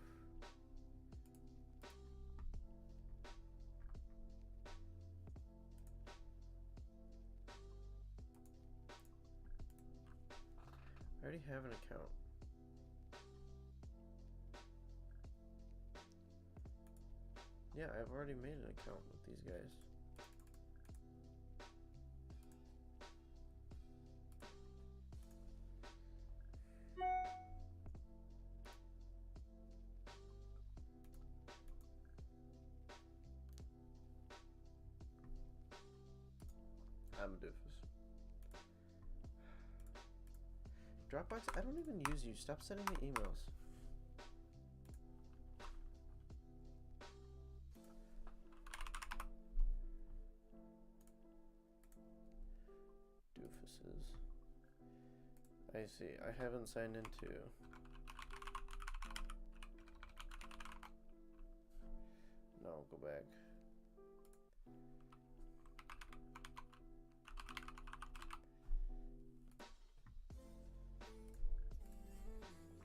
I already have an account. Yeah, I've already made an account with these guys. I'm a doofus. Dropbox, I don't even use you. Stop sending me emails. Doofuses. I see. I haven't signed into. No, go back.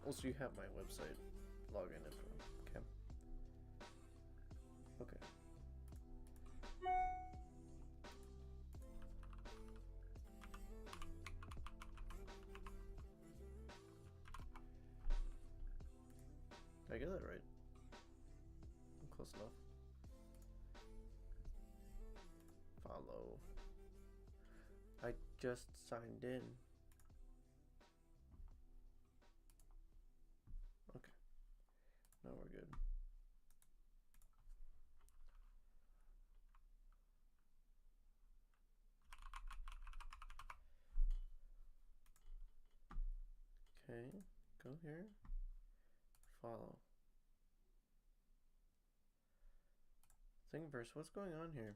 Also, you have my website login info. Okay. Okay. Did I get that right? I'm close enough. Follow. I just signed in. Okay. Now we're good. Okay. Go here. Follow. Thingiverse, what's going on here?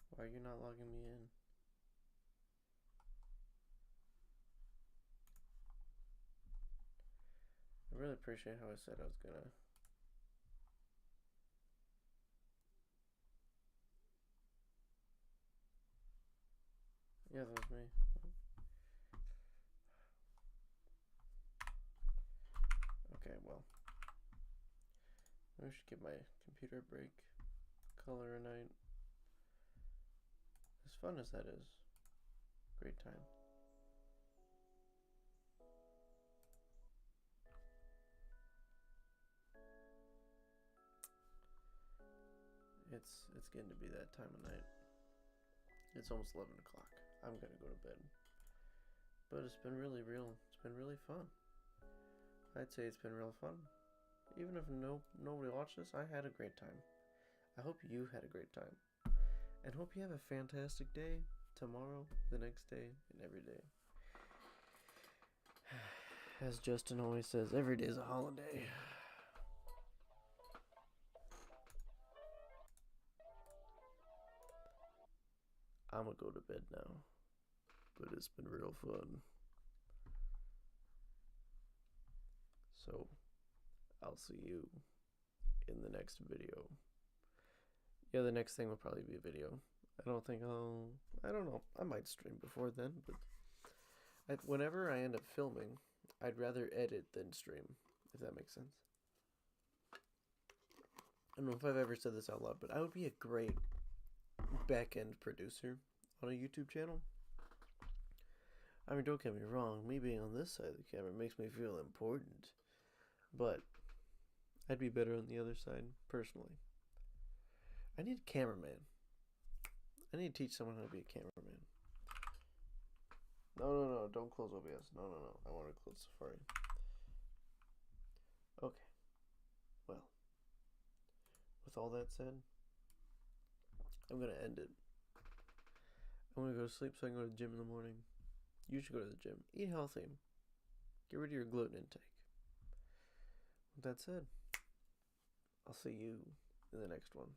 Why are you not logging me in? I really appreciate how I said I was gonna. Yeah, that was me. Okay, well. I should give my computer a break. Color a night. As fun as that is. Great time. It's getting to be that time of night. It's almost 11 o'clock. I'm gonna go to bed. But it's been really real. It's been really fun. I'd say it's been real fun. Even if nobody watched this, I had a great time. I hope you had a great time. And hope you have a fantastic day tomorrow, the next day, and every day. As Justin always says, every day is a holiday. I'm gonna go to bed now. But it's been real fun. So, I'll see you in the next video. Yeah, the next thing will probably be a video. I don't know. I might stream before then, but whenever I end up filming, I'd rather edit than stream, if that makes sense. I don't know if I've ever said this out loud, but I would be a great back-end producer on a YouTube channel. I mean, don't get me wrong, me being on this side of the camera makes me feel important, but I'd be better on the other side, personally. I need a cameraman. I need to teach someone how to be a cameraman. No, don't close OBS. No, I want to close Safari. Okay, well, with all that said, I'm going to end it. I'm going to go to sleep so I can go to the gym in the morning. You should go to the gym. Eat healthy. Get rid of your gluten intake. With that said, I'll see you in the next one.